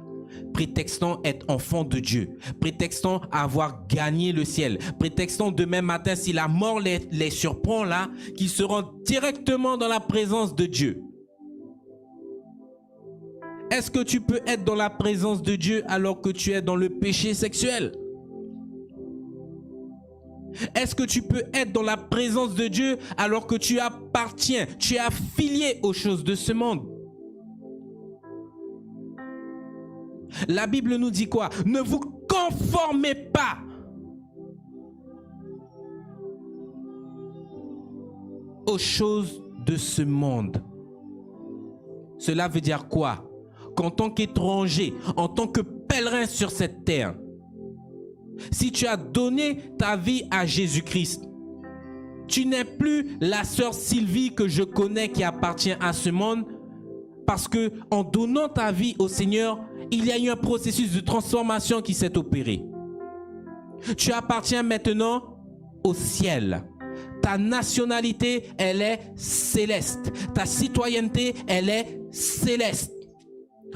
prétextant être enfant de Dieu, prétextant avoir gagné le ciel, prétextant demain matin, si la mort les surprend là, qu'ils seront directement dans la présence de Dieu. Est-ce que tu peux être dans la présence de Dieu alors que tu es dans le péché sexuel? Est-ce que tu peux être dans la présence de Dieu alors que tu appartiens, tu es affilié aux choses de ce monde? La Bible nous dit quoi? Ne vous conformez pas aux choses de ce monde. Cela veut dire quoi? Qu'en tant qu'étranger, en tant que pèlerin sur cette terre, si tu as donné ta vie à Jésus-Christ, tu n'es plus la sœur Sylvie que je connais qui appartient à ce monde, parce que en donnant ta vie au Seigneur, il y a eu un processus de transformation qui s'est opéré. Tu appartiens maintenant au ciel. Ta nationalité, elle est céleste. Ta citoyenneté, elle est céleste.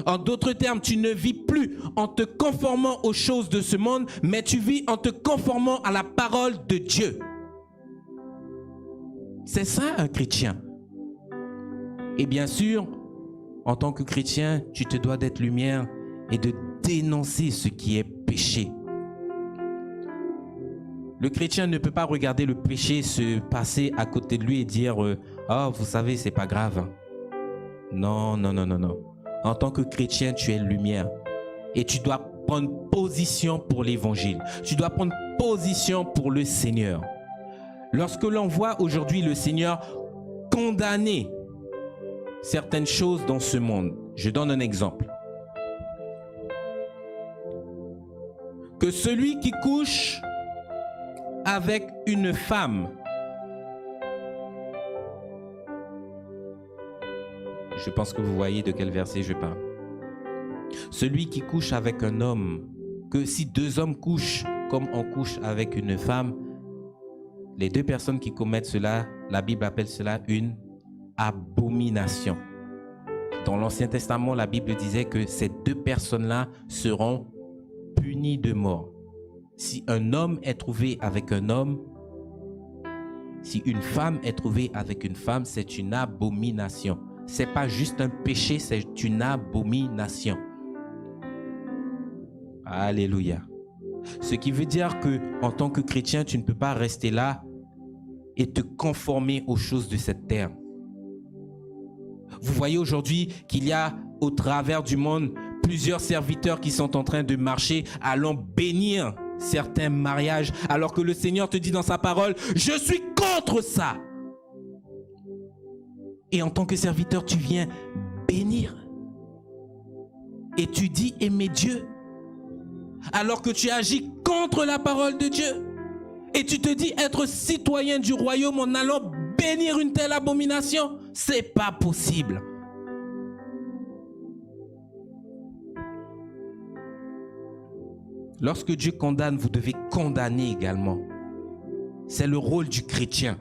En d'autres termes, tu ne vis plus en te conformant aux choses de ce monde, mais tu vis en te conformant à la parole de Dieu. C'est ça un chrétien. Et bien sûr, en tant que chrétien, tu te dois d'être lumière et de dénoncer ce qui est péché. Le chrétien ne peut pas regarder le péché se passer à côté de lui et dire « Oh, vous savez, c'est pas grave. Hein. » Non, non, non, non, non. En tant que chrétien, tu es lumière. Et tu dois prendre position pour l'évangile. Tu dois prendre position pour le Seigneur. Lorsque l'on voit aujourd'hui le Seigneur condamner certaines choses dans ce monde. Je donne un exemple. Que celui qui couche avec une femme, je pense que vous voyez de quel verset je parle. Celui qui couche avec un homme, que si deux hommes couchent comme on couche avec une femme, les deux personnes qui commettent cela, la Bible appelle cela une abomination. Dans l'Ancien Testament, la Bible disait que ces deux personnes-là seront punies de mort. Si un homme est trouvé avec un homme, si une femme est trouvée avec une femme, c'est une abomination. Ce n'est pas juste un péché, c'est une abomination. Alléluia. Ce qui veut dire que en tant que chrétien, tu ne peux pas rester là et te conformer aux choses de cette terre. Vous voyez aujourd'hui qu'il y a au travers du monde plusieurs serviteurs qui sont en train de marcher allant bénir certains mariages, alors que le Seigneur te dit dans sa parole, je suis contre ça. Et en tant que serviteur, tu viens bénir. Et tu dis aimer Dieu, alors que tu agis contre la parole de Dieu. Et tu te dis être citoyen du royaume en allant bénir une telle abomination. C'est pas possible. Lorsque Dieu condamne, vous devez condamner également. C'est le rôle du chrétien.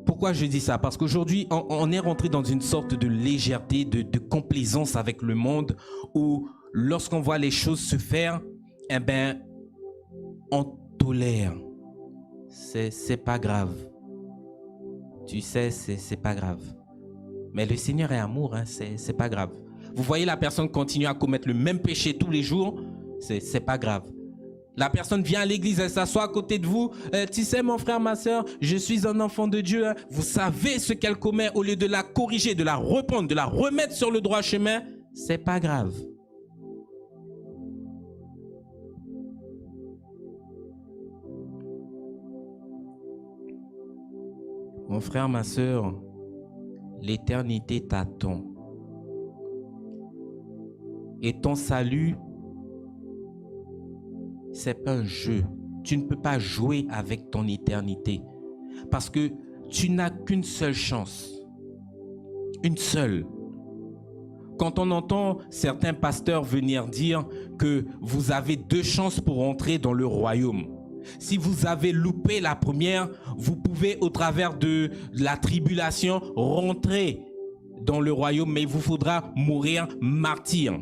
Pourquoi je dis ça? Parce qu'aujourd'hui, on est rentré dans une sorte de légèreté, de complaisance avec le monde, où lorsqu'on voit les choses se faire, eh ben, on tolère. C'est pas grave. Tu sais, c'est pas grave. Mais le Seigneur est amour, hein, c'est pas grave. Vous voyez la personne continuer à commettre le même péché tous les jours, c'est pas grave. La personne vient à l'église, elle s'assoit à côté de vous. Tu sais mon frère, ma soeur, je suis un enfant de Dieu. Hein. Vous savez ce qu'elle commet, au lieu de la corriger, de la reprendre, de la remettre sur le droit chemin, c'est pas grave. Mon frère, ma soeur, l'éternité t'attend. Et ton salut, c'est pas un jeu. Tu ne peux pas jouer avec ton éternité. Parce que tu n'as qu'une seule chance. Une seule. Quand on entend certains pasteurs venir dire que vous avez 2 chances pour entrer dans le royaume. Si vous avez loupé la première, vous pouvez au travers de la tribulation rentrer dans le royaume, mais il vous faudra mourir martyr.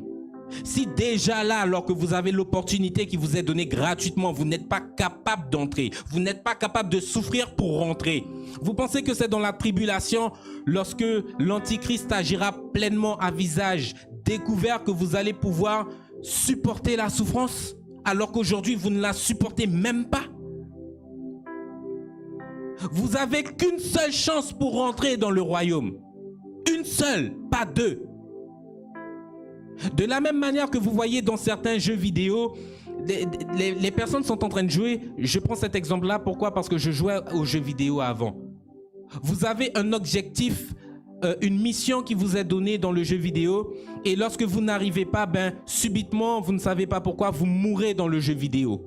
Si déjà là, alors que vous avez l'opportunité qui vous est donnée gratuitement, vous n'êtes pas capable d'entrer, vous n'êtes pas capable de souffrir pour rentrer, vous pensez que c'est dans la tribulation, lorsque l'Antichrist agira pleinement à visage découvert, que vous allez pouvoir supporter la souffrance, alors qu'aujourd'hui vous ne la supportez même pas? Vous n'avez qu'une seule chance pour rentrer dans le royaume. Une seule, pas 2. De la même manière que vous voyez dans certains jeux vidéo, les personnes sont en train de jouer. Je prends cet exemple-là. Pourquoi? Parce que je jouais aux jeux vidéo avant. Vous avez un objectif, une mission qui vous est donnée dans le jeu vidéo. Et lorsque vous n'arrivez pas, ben, subitement, vous ne savez pas pourquoi, vous mourrez dans le jeu vidéo.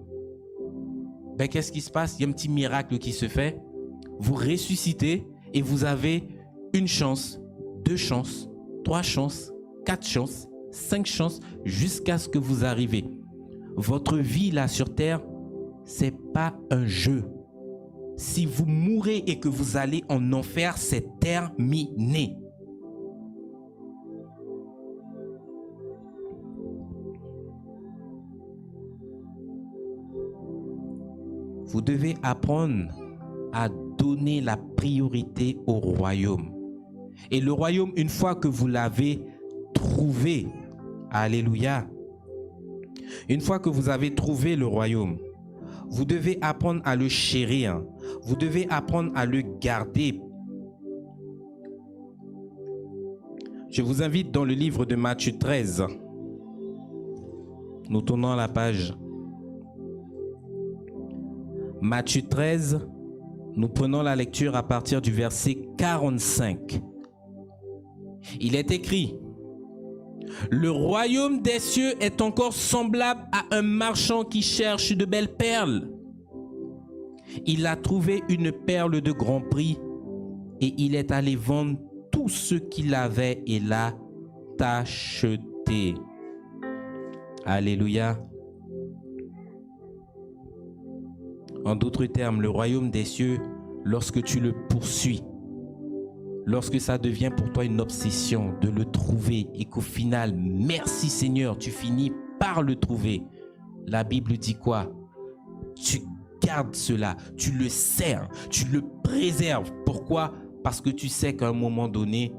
Ben, qu'est-ce qui se passe? Il y a un petit miracle qui se fait. Vous ressuscitez et vous avez 1 chance, 2 chances, 3 chances, 4 chances, 5 chances jusqu'à ce que vous arrivez. Votre vie là sur terre, c'est pas un jeu. Si vous mourrez et que vous allez en enfer, c'est terminé. Vous devez apprendre à donner la priorité au royaume. Et le royaume, une fois que vous l'avez trouvé, alléluia, une fois que vous avez trouvé le royaume, vous devez apprendre à le chérir. Vous devez apprendre à le garder. Je vous invite dans le livre de Matthieu 13. Nous tournons la page. Matthieu 13, nous prenons la lecture à partir du verset 45. Il est écrit, le royaume des cieux est encore semblable à un marchand qui cherche de belles perles. Il a trouvé une perle de grand prix et il est allé vendre tout ce qu'il avait et l'a acheté. Alléluia. En d'autres termes, le royaume des cieux, lorsque tu le poursuis, lorsque ça devient pour toi une obsession de le trouver et qu'au final, merci Seigneur, tu finis par le trouver. La Bible dit quoi? Tu gardes cela, tu le serres, tu le préserves. Pourquoi? Parce que tu sais qu'à un moment donné,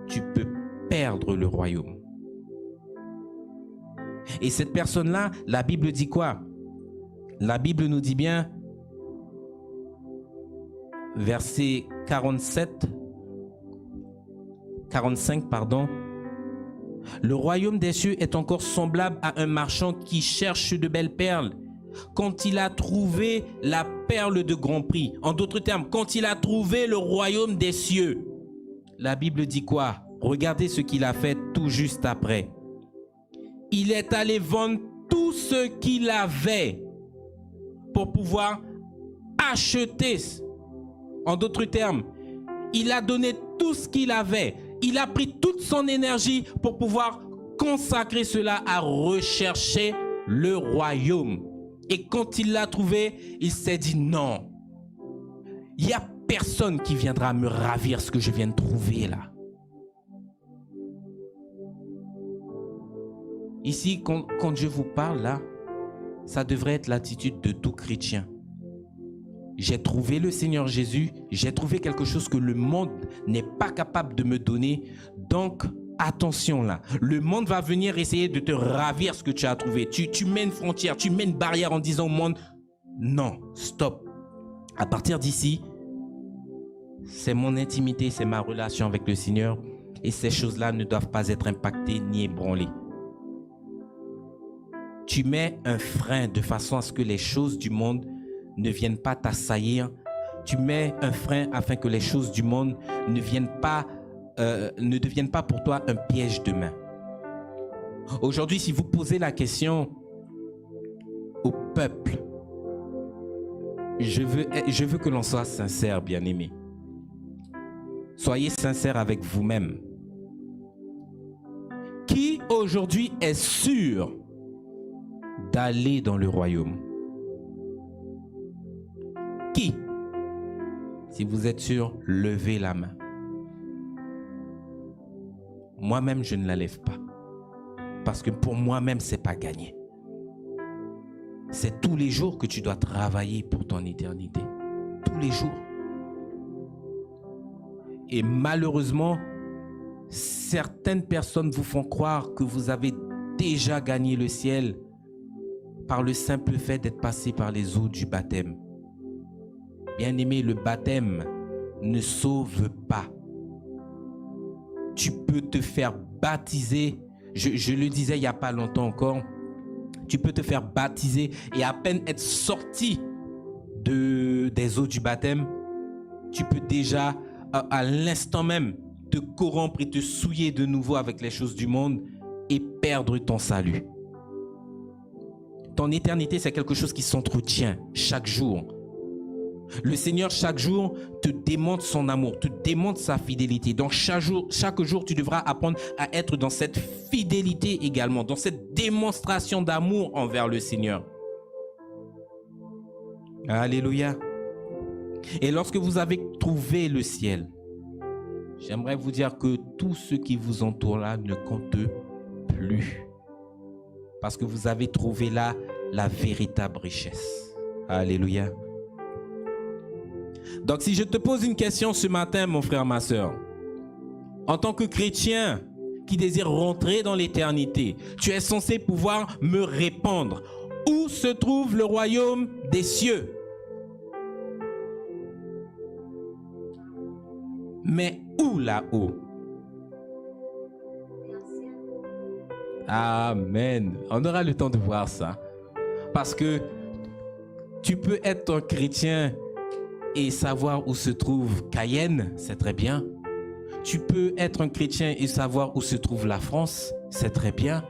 tu peux perdre le royaume. Et cette personne-là, la Bible dit quoi? La Bible nous dit bien, verset 45, pardon. Le royaume des cieux est encore semblable à un marchand qui cherche de belles perles. Quand il a trouvé la perle de grand prix, en d'autres termes, quand il a trouvé le royaume des cieux, la Bible dit quoi? Regardez ce qu'il a fait tout juste après. Il est allé vendre tout ce qu'il avait pour pouvoir acheter. En d'autres termes, il a donné tout ce qu'il avait. Il a pris toute son énergie pour pouvoir consacrer cela à rechercher le royaume. Et quand il l'a trouvé, il s'est dit non. Il n'y a personne qui viendra me ravir ce que je viens de trouver là. Ici, quand je vous parle là, ça devrait être l'attitude de tout chrétien. J'ai trouvé le Seigneur Jésus, j'ai trouvé quelque chose que le monde n'est pas capable de me donner. Donc, attention là, le monde va venir essayer de te ravir ce que tu as trouvé. Tu mets une frontière, tu mets une barrière en disant au monde, non, stop. À partir d'ici, c'est mon intimité, c'est ma relation avec le Seigneur et ces choses-là ne doivent pas être impactées ni ébranlées. Tu mets un frein de façon à ce que les choses du monde ne viennent pas t'assaillir. Tu mets un frein afin que les choses du monde ne deviennent pas pour toi un piège de main. Aujourd'hui, si vous posez la question au peuple, je veux que l'on soit sincère, bien-aimés. Soyez sincères avec vous-même. Qui aujourd'hui est sûr d'aller dans le royaume? Qui? Si vous êtes sûr, levez la main. Moi-même, je ne la lève pas. Parce que pour moi-même, ce n'est pas gagné. C'est tous les jours que tu dois travailler pour ton éternité. Tous les jours. Et malheureusement, certaines personnes vous font croire que vous avez déjà gagné le ciel par le simple fait d'être passé par les eaux du baptême. Bien-aimé, le baptême ne sauve pas. Tu peux te faire baptiser, je le disais il n'y a pas longtemps encore, tu peux te faire baptiser et à peine être sorti des eaux du baptême, tu peux déjà à l'instant même te corrompre et te souiller de nouveau avec les choses du monde et perdre ton salut. Ton éternité, c'est quelque chose qui s'entretient chaque jour. Le Seigneur, chaque jour, te démontre son amour, te démontre sa fidélité. Donc, chaque jour, tu devras apprendre à être dans cette fidélité également, dans cette démonstration d'amour envers le Seigneur. Alléluia. Et lorsque vous avez trouvé le ciel, j'aimerais vous dire que tout ce qui vous entoure là ne compte plus. Parce que vous avez trouvé là la véritable richesse. Alléluia. Donc, si je te pose une question ce matin, mon frère, ma soeur, en tant que chrétien qui désire rentrer dans l'éternité, tu es censé pouvoir me répondre. Où se trouve le royaume des cieux? Mais où là-haut? Amen. On aura le temps de voir ça. Parce que tu peux être un chrétien et savoir où se trouve Cayenne, c'est très bien. tu peux être un chrétien et savoir où se trouve la France, c'est très bien.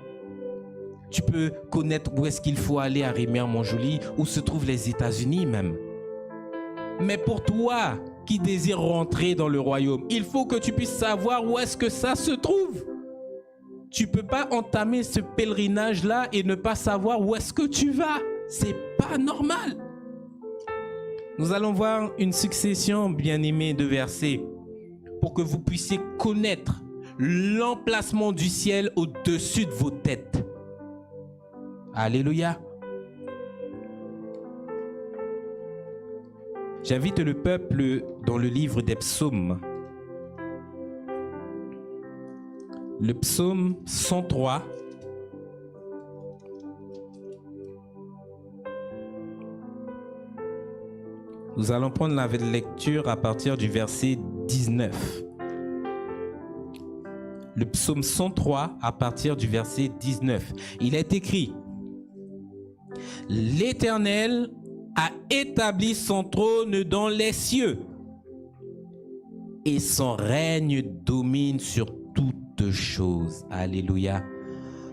Tu peux connaître où est-ce qu'il faut aller à Rémière-Montjoly, où se trouvent les États-Unis même. Mais pour toi qui désires rentrer dans le royaume, il faut que tu puisses savoir où est-ce que ça se trouve. Tu ne peux pas entamer ce pèlerinage-là et ne pas savoir où est-ce que tu vas. C'est pas normal. Nous allons voir une succession, bien-aimés, de versets pour que vous puissiez connaître l'emplacement du ciel au-dessus de vos têtes. Alléluia. J'invite le peuple dans le livre des psaumes. Le psaume 103. Nous allons prendre la lecture à partir du verset 19. Le psaume 103 à partir du verset 19. Il est écrit: L'Éternel a établi son trône dans les cieux et son règne domine sur toutes choses. Alléluia.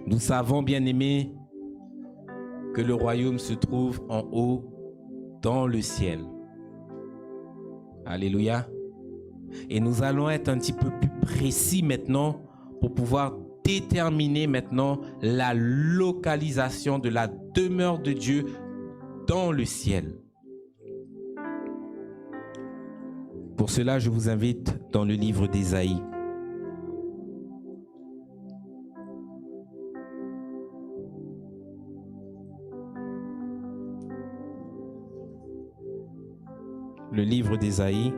Nous savons, bien-aimés, que le royaume se trouve en haut dans le ciel. Alléluia. Et nous allons être un petit peu plus précis maintenant pour pouvoir déterminer maintenant la localisation de la demeure de Dieu dans le ciel. Pour cela, je vous invite dans le livre d'Ésaïe. Le livre d'Ésaïe,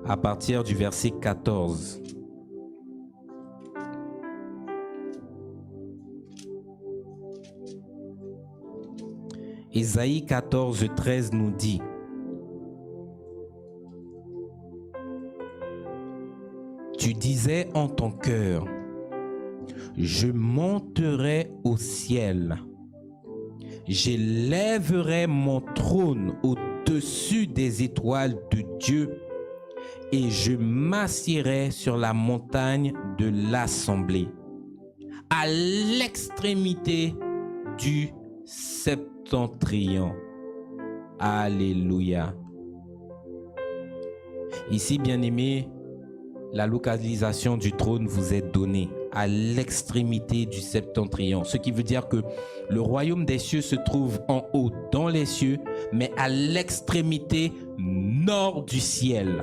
à partir du verset 14. Ésaïe 14, 13 nous dit: Tu disais en ton cœur, je monterai au ciel, j'élèverai mon trône au-dessus des étoiles de Dieu et je m'assiérai sur la montagne de l'assemblée, à l'extrémité du septentrion. Alléluia. Ici, bien-aimés, la localisation du trône vous est donnée à l'extrémité du septentrion. Ce qui veut dire que le royaume des cieux se trouve en haut dans les cieux, mais à l'extrémité nord du ciel.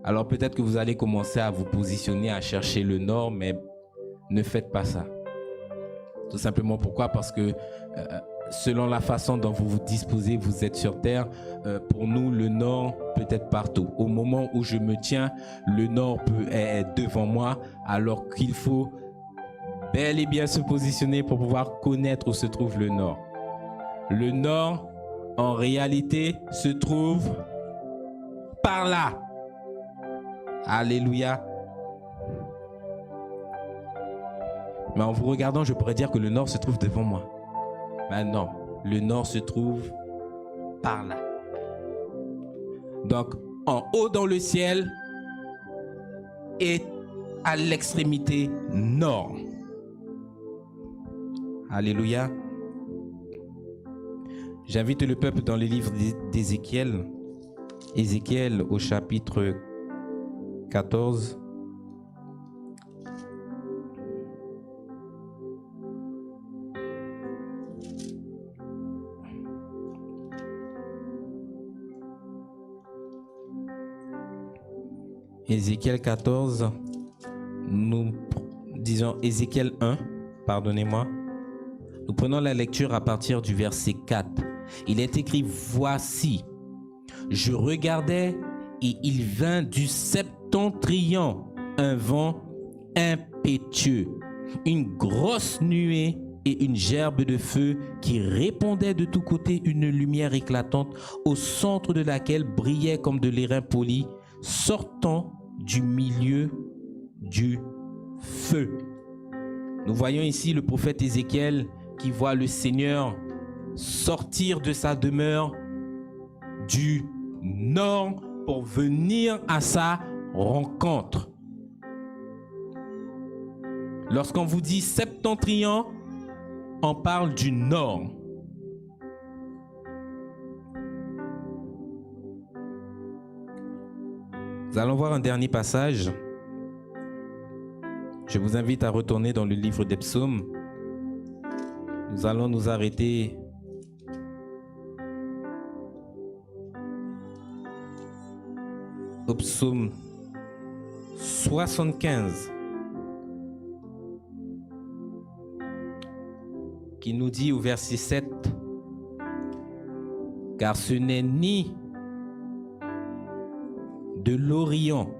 Alors peut-être que vous allez commencer à vous positionner, à chercher le nord, mais ne faites pas ça. Tout simplement pourquoi? Parce que selon la façon dont vous vous disposez, vous êtes sur terre, pour nous, le nord peut être partout. Au moment où je me tiens, le nord est devant moi, alors qu'il faut bel et bien se positionner pour pouvoir connaître où se trouve le nord. Le nord, en réalité, se trouve par là. Alléluia. Mais en vous regardant, je pourrais dire que le nord se trouve devant moi. Mais non, le nord se trouve par là. Donc, en haut dans le ciel et à l'extrémité nord. Alléluia. J'invite le peuple dans le livre d'Ézéchiel. Ézéchiel au chapitre 14. Ézéchiel 14, nous disons Ézéchiel 1, pardonnez-moi. Nous prenons la lecture à partir du verset 4. Il est écrit: Voici, je regardais et il vint du septentrion un vent impétueux, une grosse nuée et une gerbe de feu qui répandait de tous côtés une lumière éclatante, au centre de laquelle brillait comme de l'airain poli, sortant du milieu du feu. Nous voyons ici le prophète Ézéchiel qui voit le Seigneur sortir de sa demeure du nord pour venir à sa rencontre. Lorsqu'on vous dit septentrion, on parle du nord. Nous allons voir un dernier passage. Je vous invite à retourner dans le livre des psaumes. Nous allons nous arrêter au psaume 75, qui nous dit au verset 7, « Car ce n'est ni de l'Orient,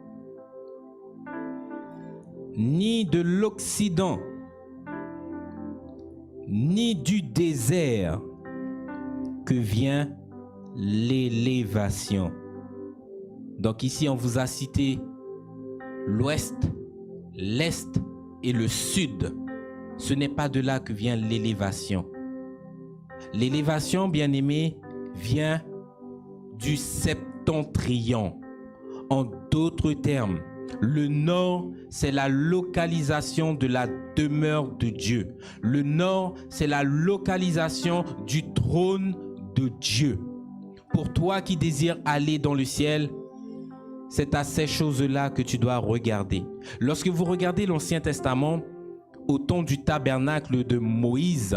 ni de l'Occident, ni du désert que vient l'élévation. » Donc ici, on vous a cité l'ouest, l'est et le sud. Ce n'est pas de là que vient l'élévation. L'élévation, bien-aimé, vient du septentrion. En d'autres termes, le nord, c'est la localisation de la demeure de Dieu. Le nord, c'est la localisation du trône de Dieu. Pour toi qui désires aller dans le ciel, c'est à ces choses-là que tu dois regarder. Lorsque vous regardez l'Ancien Testament, au temps du tabernacle de Moïse,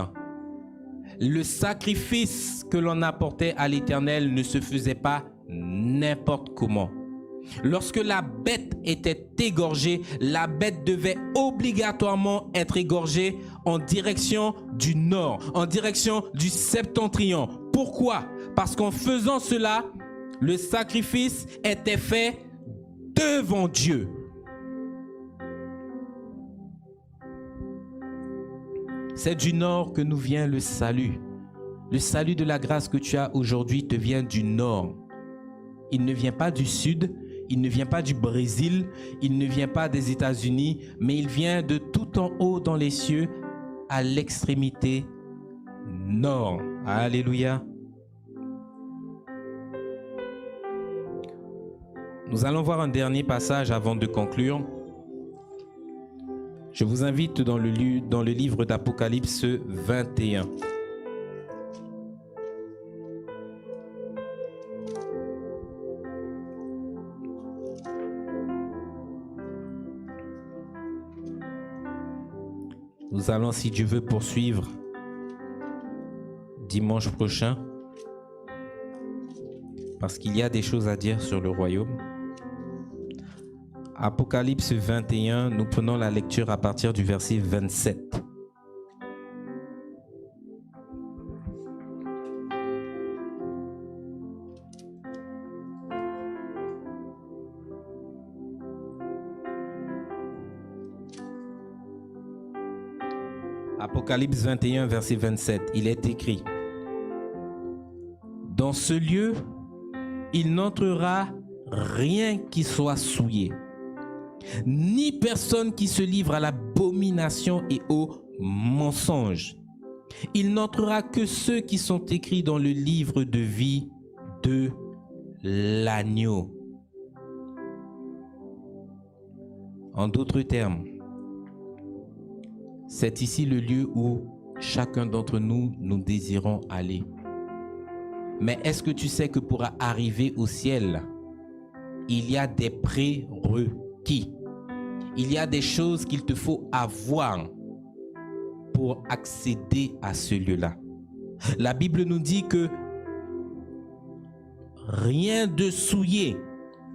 le sacrifice que l'on apportait à l'Éternel ne se faisait pas n'importe comment. Lorsque la bête était égorgée, la bête devait obligatoirement être égorgée en direction du nord, en direction du septentrion. Pourquoi? Parce qu'en faisant cela, le sacrifice était fait devant Dieu. C'est du nord que nous vient le salut. Le salut de la grâce que tu as aujourd'hui te vient du nord. Il ne vient pas du sud, il ne vient pas du Brésil, il ne vient pas des États-Unis, mais il vient de tout en haut dans les cieux à l'extrémité nord. Alléluia. Nous allons voir un dernier passage avant de conclure. Je vous invite dans le livre d'Apocalypse 21. Nous allons, si Dieu veut, poursuivre dimanche prochain, parce qu'il y a des choses à dire sur le royaume. Apocalypse 21, nous prenons la lecture à partir du verset 27. Apocalypse 21, verset 27, il est écrit: « Dans ce lieu, il n'entrera rien qui soit souillé, ni personne qui se livre à l'abomination et au mensonge. Il n'entrera que ceux qui sont écrits dans le livre de vie de l'agneau. » En d'autres termes, c'est ici le lieu où chacun d'entre nous, nous désirons aller. Mais est-ce que tu sais que pour arriver au ciel, il y a des prérequis? Il y a des choses qu'il te faut avoir pour accéder à ce lieu-là. La Bible nous dit que rien de souillé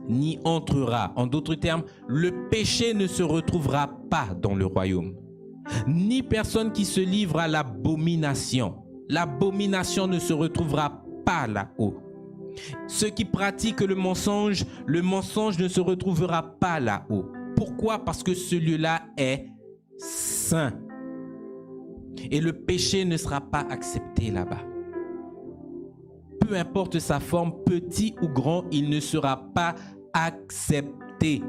n'y entrera. En d'autres termes, le péché ne se retrouvera pas dans le royaume. Ni personne qui se livre à l'abomination. L'abomination ne se retrouvera pas là-haut. Ceux qui pratiquent le mensonge ne se retrouvera pas là-haut. Pourquoi? Parce que ce lieu-là est saint. Et le péché ne sera pas accepté là-bas. Peu importe sa forme, petit ou grand, il ne sera pas accepté.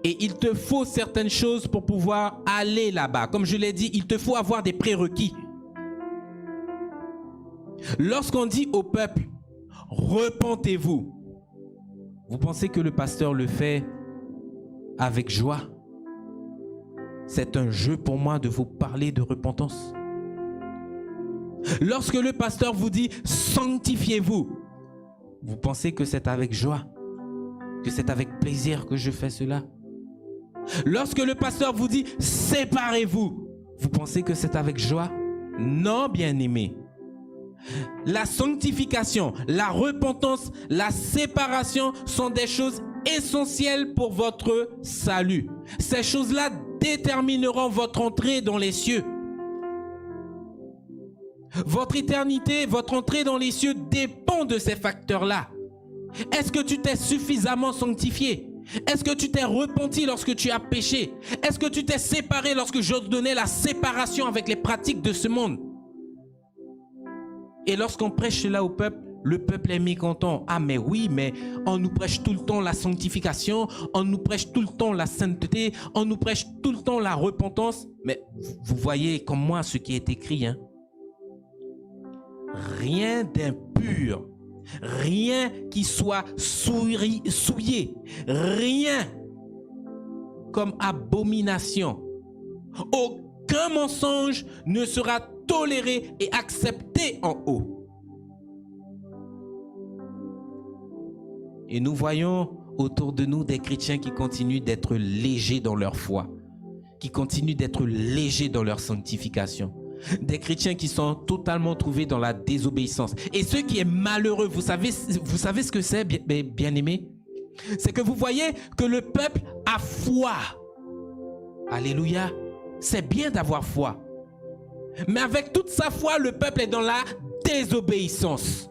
Et il te faut certaines choses pour pouvoir aller là-bas. Comme je l'ai dit, il te faut avoir des prérequis. Lorsqu'on dit au peuple, repentez-vous, Vous pensez que le pasteur le fait avec joie? C'est un jeu pour moi de vous parler de repentance. Lorsque le pasteur vous dit « sanctifiez-vous », vous pensez que c'est avec joie, que c'est avec plaisir que je fais cela? Lorsque le pasteur vous dit « séparez-vous », vous pensez que c'est avec joie? Non, bien-aimé. La sanctification, la repentance, la séparation sont des choses essentielles pour votre salut. Ces choses-là détermineront votre entrée dans les cieux. Votre éternité, votre entrée dans les cieux dépend de ces facteurs-là. Est-ce que tu t'es suffisamment sanctifié? Est-ce que tu t'es repenti lorsque tu as péché? Est-ce que tu t'es séparé lorsque j'ordonnais la séparation avec les pratiques de ce monde? Et lorsqu'on prêche cela au peuple, le peuple est mécontent. Ah mais oui, mais on nous prêche tout le temps la sanctification, on nous prêche tout le temps la sainteté, on nous prêche tout le temps la repentance. Mais vous voyez comme moi ce qui est écrit, hein? Rien d'impur, rien qui soit souillé, rien comme abomination. Aucun mensonge ne sera toléré et accepté en haut. Et nous voyons autour de nous des chrétiens qui continuent d'être légers dans leur foi, qui continuent d'être légers dans leur sanctification. Des chrétiens qui sont totalement trouvés dans la désobéissance. Et ce qui est malheureux, vous savez ce que c'est, bien-aimés? C'est que vous voyez que le peuple a foi. Alléluia. C'est bien d'avoir foi. Mais avec toute sa foi, le peuple est dans la désobéissance.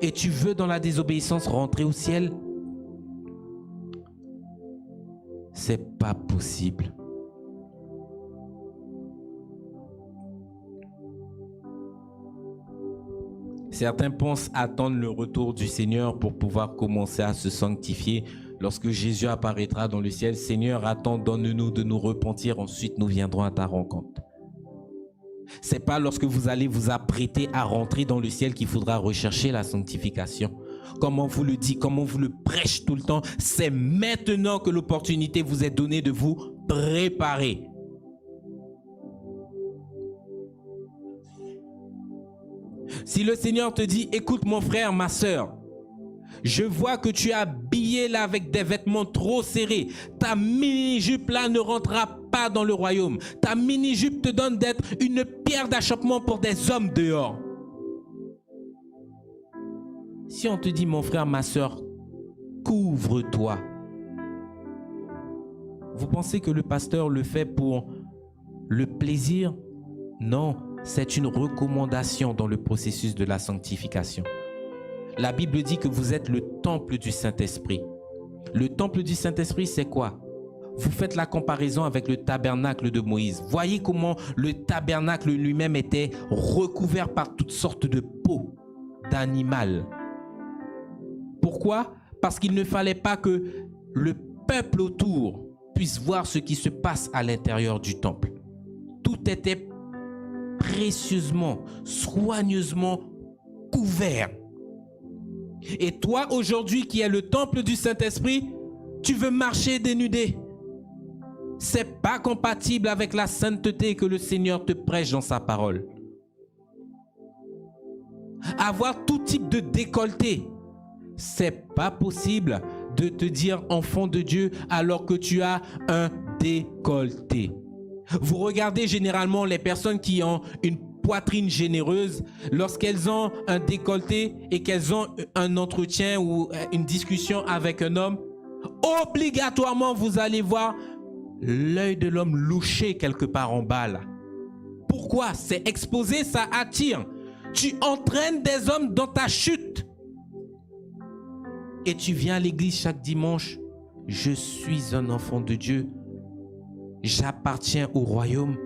Et tu veux dans la désobéissance rentrer au ciel? C'est pas possible. Certains pensent attendre le retour du Seigneur pour pouvoir commencer à se sanctifier. Lorsque Jésus apparaîtra dans le ciel, Seigneur, attends, donne-nous de nous repentir, ensuite nous viendrons à ta rencontre. C'est pas lorsque vous allez vous apprêter à rentrer dans le ciel qu'il faudra rechercher la sanctification. Comme on vous le dit, comme on vous le prêche tout le temps, c'est maintenant que l'opportunité vous est donnée de vous préparer. Si le Seigneur te dit, écoute mon frère, ma sœur, je vois que tu es habillé là avec des vêtements trop serrés. Ta mini-jupe là ne rentrera pas dans le royaume. Ta mini-jupe te donne d'être une pierre d'achoppement pour des hommes dehors. Si on te dit, mon frère, ma sœur, couvre-toi. Vous pensez que le pasteur le fait pour le plaisir? Non. C'est une recommandation dans le processus de la sanctification. La Bible dit que vous êtes le temple du Saint-Esprit. Le temple du Saint-Esprit, c'est quoi? Vous faites la comparaison avec le tabernacle de Moïse. Voyez comment le tabernacle lui-même était recouvert par toutes sortes de peaux d'animal. Pourquoi? Parce qu'il ne fallait pas que le peuple autour puisse voir ce qui se passe à l'intérieur du temple. Tout était précieusement, soigneusement couvert. Et toi, aujourd'hui, qui es le temple du Saint-Esprit, tu veux marcher dénudé. C'est pas compatible avec la sainteté que le Seigneur te prêche dans sa parole. Avoir tout type de décolleté, c'est pas possible de te dire enfant de Dieu alors que tu as un décolleté. Vous regardez généralement les personnes qui ont une poitrine généreuse, lorsqu'elles ont un décolleté et qu'elles ont un entretien ou une discussion avec un homme, obligatoirement vous allez voir l'œil de l'homme loucher quelque part en bas là. Pourquoi? C'est exposé, ça attire. Tu entraînes des hommes dans ta chute. Et tu viens à l'église chaque dimanche. Je suis un enfant de Dieu. J'appartiens au royaume.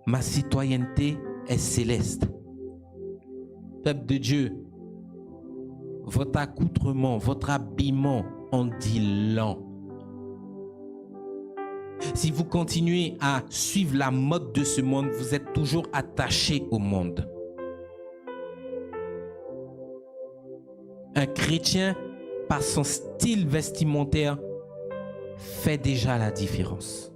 Ma citoyenneté est céleste. Peuple de Dieu, votre accoutrement, votre habillement en dit long. Si vous continuez à suivre la mode de ce monde, vous êtes toujours attaché au monde. Un chrétien, par son style vestimentaire, fait déjà la différence.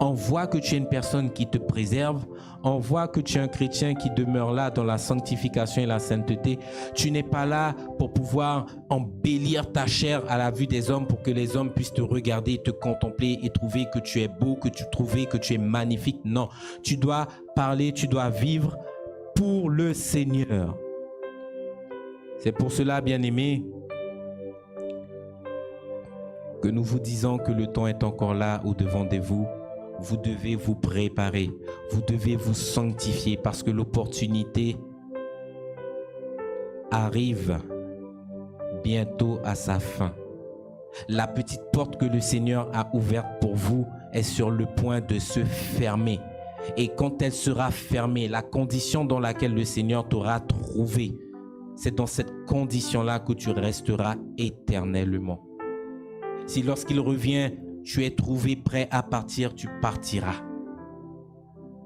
On voit que tu es une personne qui te préserve. On voit que tu es un chrétien qui demeure là dans la sanctification et la sainteté. Tu n'es pas là pour pouvoir embellir ta chair à la vue des hommes pour que les hommes puissent te regarder, te contempler et trouver que tu es beau, que tu es magnifique. Non, tu dois parler, tu dois vivre pour le Seigneur. C'est pour cela, bien-aimés, que nous vous disons que le temps est encore là au-devant de vous. Vous devez vous préparer, vous devez vous sanctifier parce que l'opportunité arrive bientôt à sa fin. La petite porte que le Seigneur a ouverte pour vous est sur le point de se fermer. Et quand elle sera fermée, la condition dans laquelle le Seigneur t'aura trouvé, c'est dans cette condition-là que tu resteras éternellement. Si lorsqu'il revient, tu es trouvé prêt à partir, tu partiras.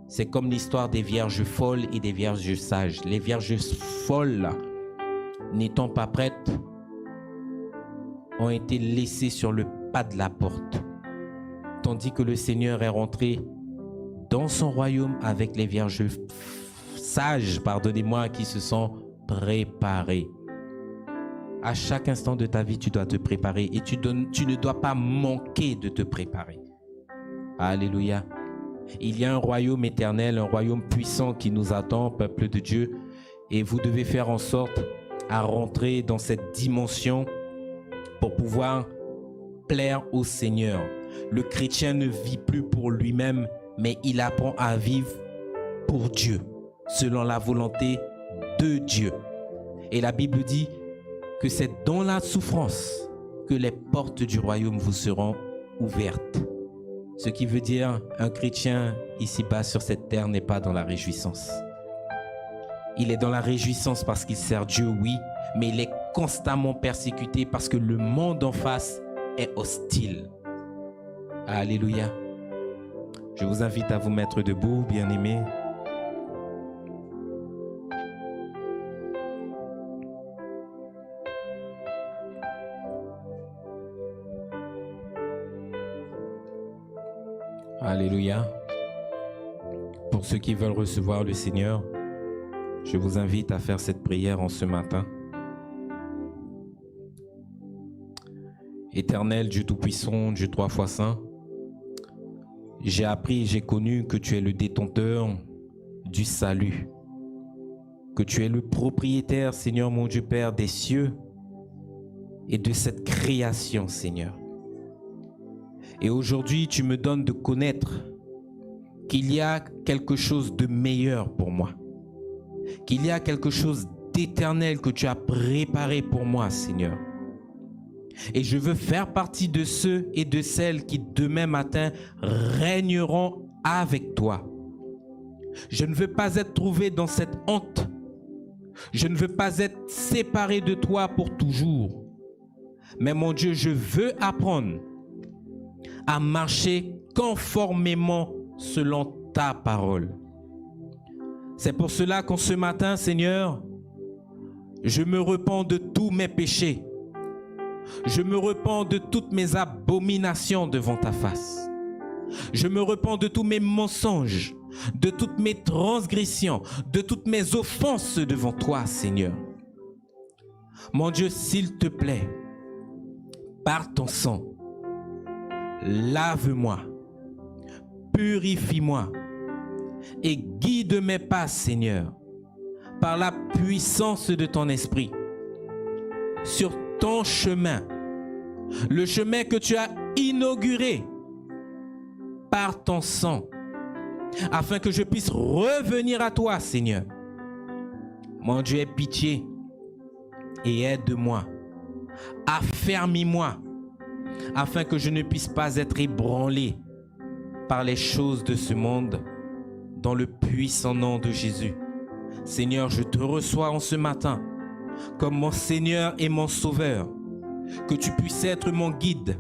C'est comme l'histoire des vierges folles et des vierges sages. Les vierges folles, n'étant pas prêtes, ont été laissées sur le pas de la porte. Tandis que le Seigneur est rentré dans son royaume avec les vierges sages, pardonnez-moi, qui se sont préparées. À chaque instant de ta vie, tu dois te préparer et tu ne dois pas manquer de te préparer. Alléluia. Il y a un royaume éternel, un royaume puissant qui nous attend, peuple de Dieu. Et vous devez faire en sorte à rentrer dans cette dimension pour pouvoir plaire au Seigneur. Le chrétien ne vit plus pour lui-même, mais il apprend à vivre pour Dieu, selon la volonté de Dieu. Et la Bible dit que c'est dans la souffrance que les portes du royaume vous seront ouvertes. Ce qui veut dire un chrétien ici-bas sur cette terre n'est pas dans la réjouissance. Il est dans la réjouissance parce qu'il sert Dieu, oui, mais il est constamment persécuté parce que le monde en face est hostile. Alléluia. Je vous invite à vous mettre debout, bien-aimés. Alléluia. Pour ceux qui veulent recevoir le Seigneur, je vous invite à faire cette prière en ce matin. Éternel Dieu Tout-Puissant, Dieu 3 fois Saint, j'ai appris et j'ai connu que tu es le détenteur du salut, que tu es le propriétaire, Seigneur mon Dieu Père, des cieux et de cette création, Seigneur. Et aujourd'hui, tu me donnes de connaître qu'il y a quelque chose de meilleur pour moi, qu'il y a quelque chose d'éternel que tu as préparé pour moi, Seigneur. Et je veux faire partie de ceux et de celles qui demain matin régneront avec toi. Je ne veux pas être trouvé dans cette honte. Je ne veux pas être séparé de toi pour toujours. Mais mon Dieu, je veux apprendre à marcher conformément selon ta parole. C'est pour cela qu'en ce matin, Seigneur, je me repens de tous mes péchés. Je me repens de toutes mes abominations devant ta face. Je me repens de tous mes mensonges, de toutes mes transgressions, de toutes mes offenses devant toi, Seigneur. Mon Dieu, s'il te plaît, par ton sang, lave-moi, purifie-moi et guide mes pas, Seigneur, par la puissance de ton esprit, sur ton chemin, le chemin que tu as inauguré par ton sang, afin que je puisse revenir à toi, Seigneur. Mon Dieu, aie pitié et aide-moi, affermis-moi, afin que je ne puisse pas être ébranlé par les choses de ce monde, dans le puissant nom de Jésus. Seigneur, je te reçois en ce matin comme mon Seigneur et mon Sauveur, que tu puisses être mon guide,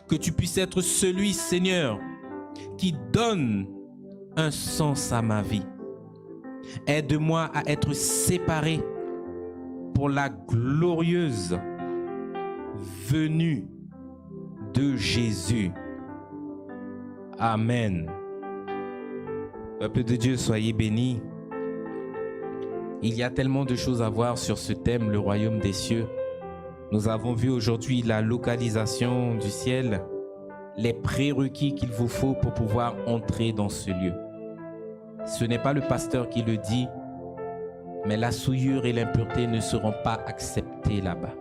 que tu puisses être celui, Seigneur, qui donne un sens à ma vie. Aide-moi à être séparé pour la glorieuse venue de Jésus. Amen. Peuple de Dieu, soyez bénis. Il y a tellement de choses à voir sur ce thème, le royaume des cieux. Nous avons vu aujourd'hui la localisation du ciel, les prérequis qu'il vous faut pour pouvoir entrer dans ce lieu. Ce n'est pas le pasteur qui le dit, mais la souillure et l'impureté ne seront pas acceptées là-bas.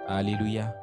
Alléluia.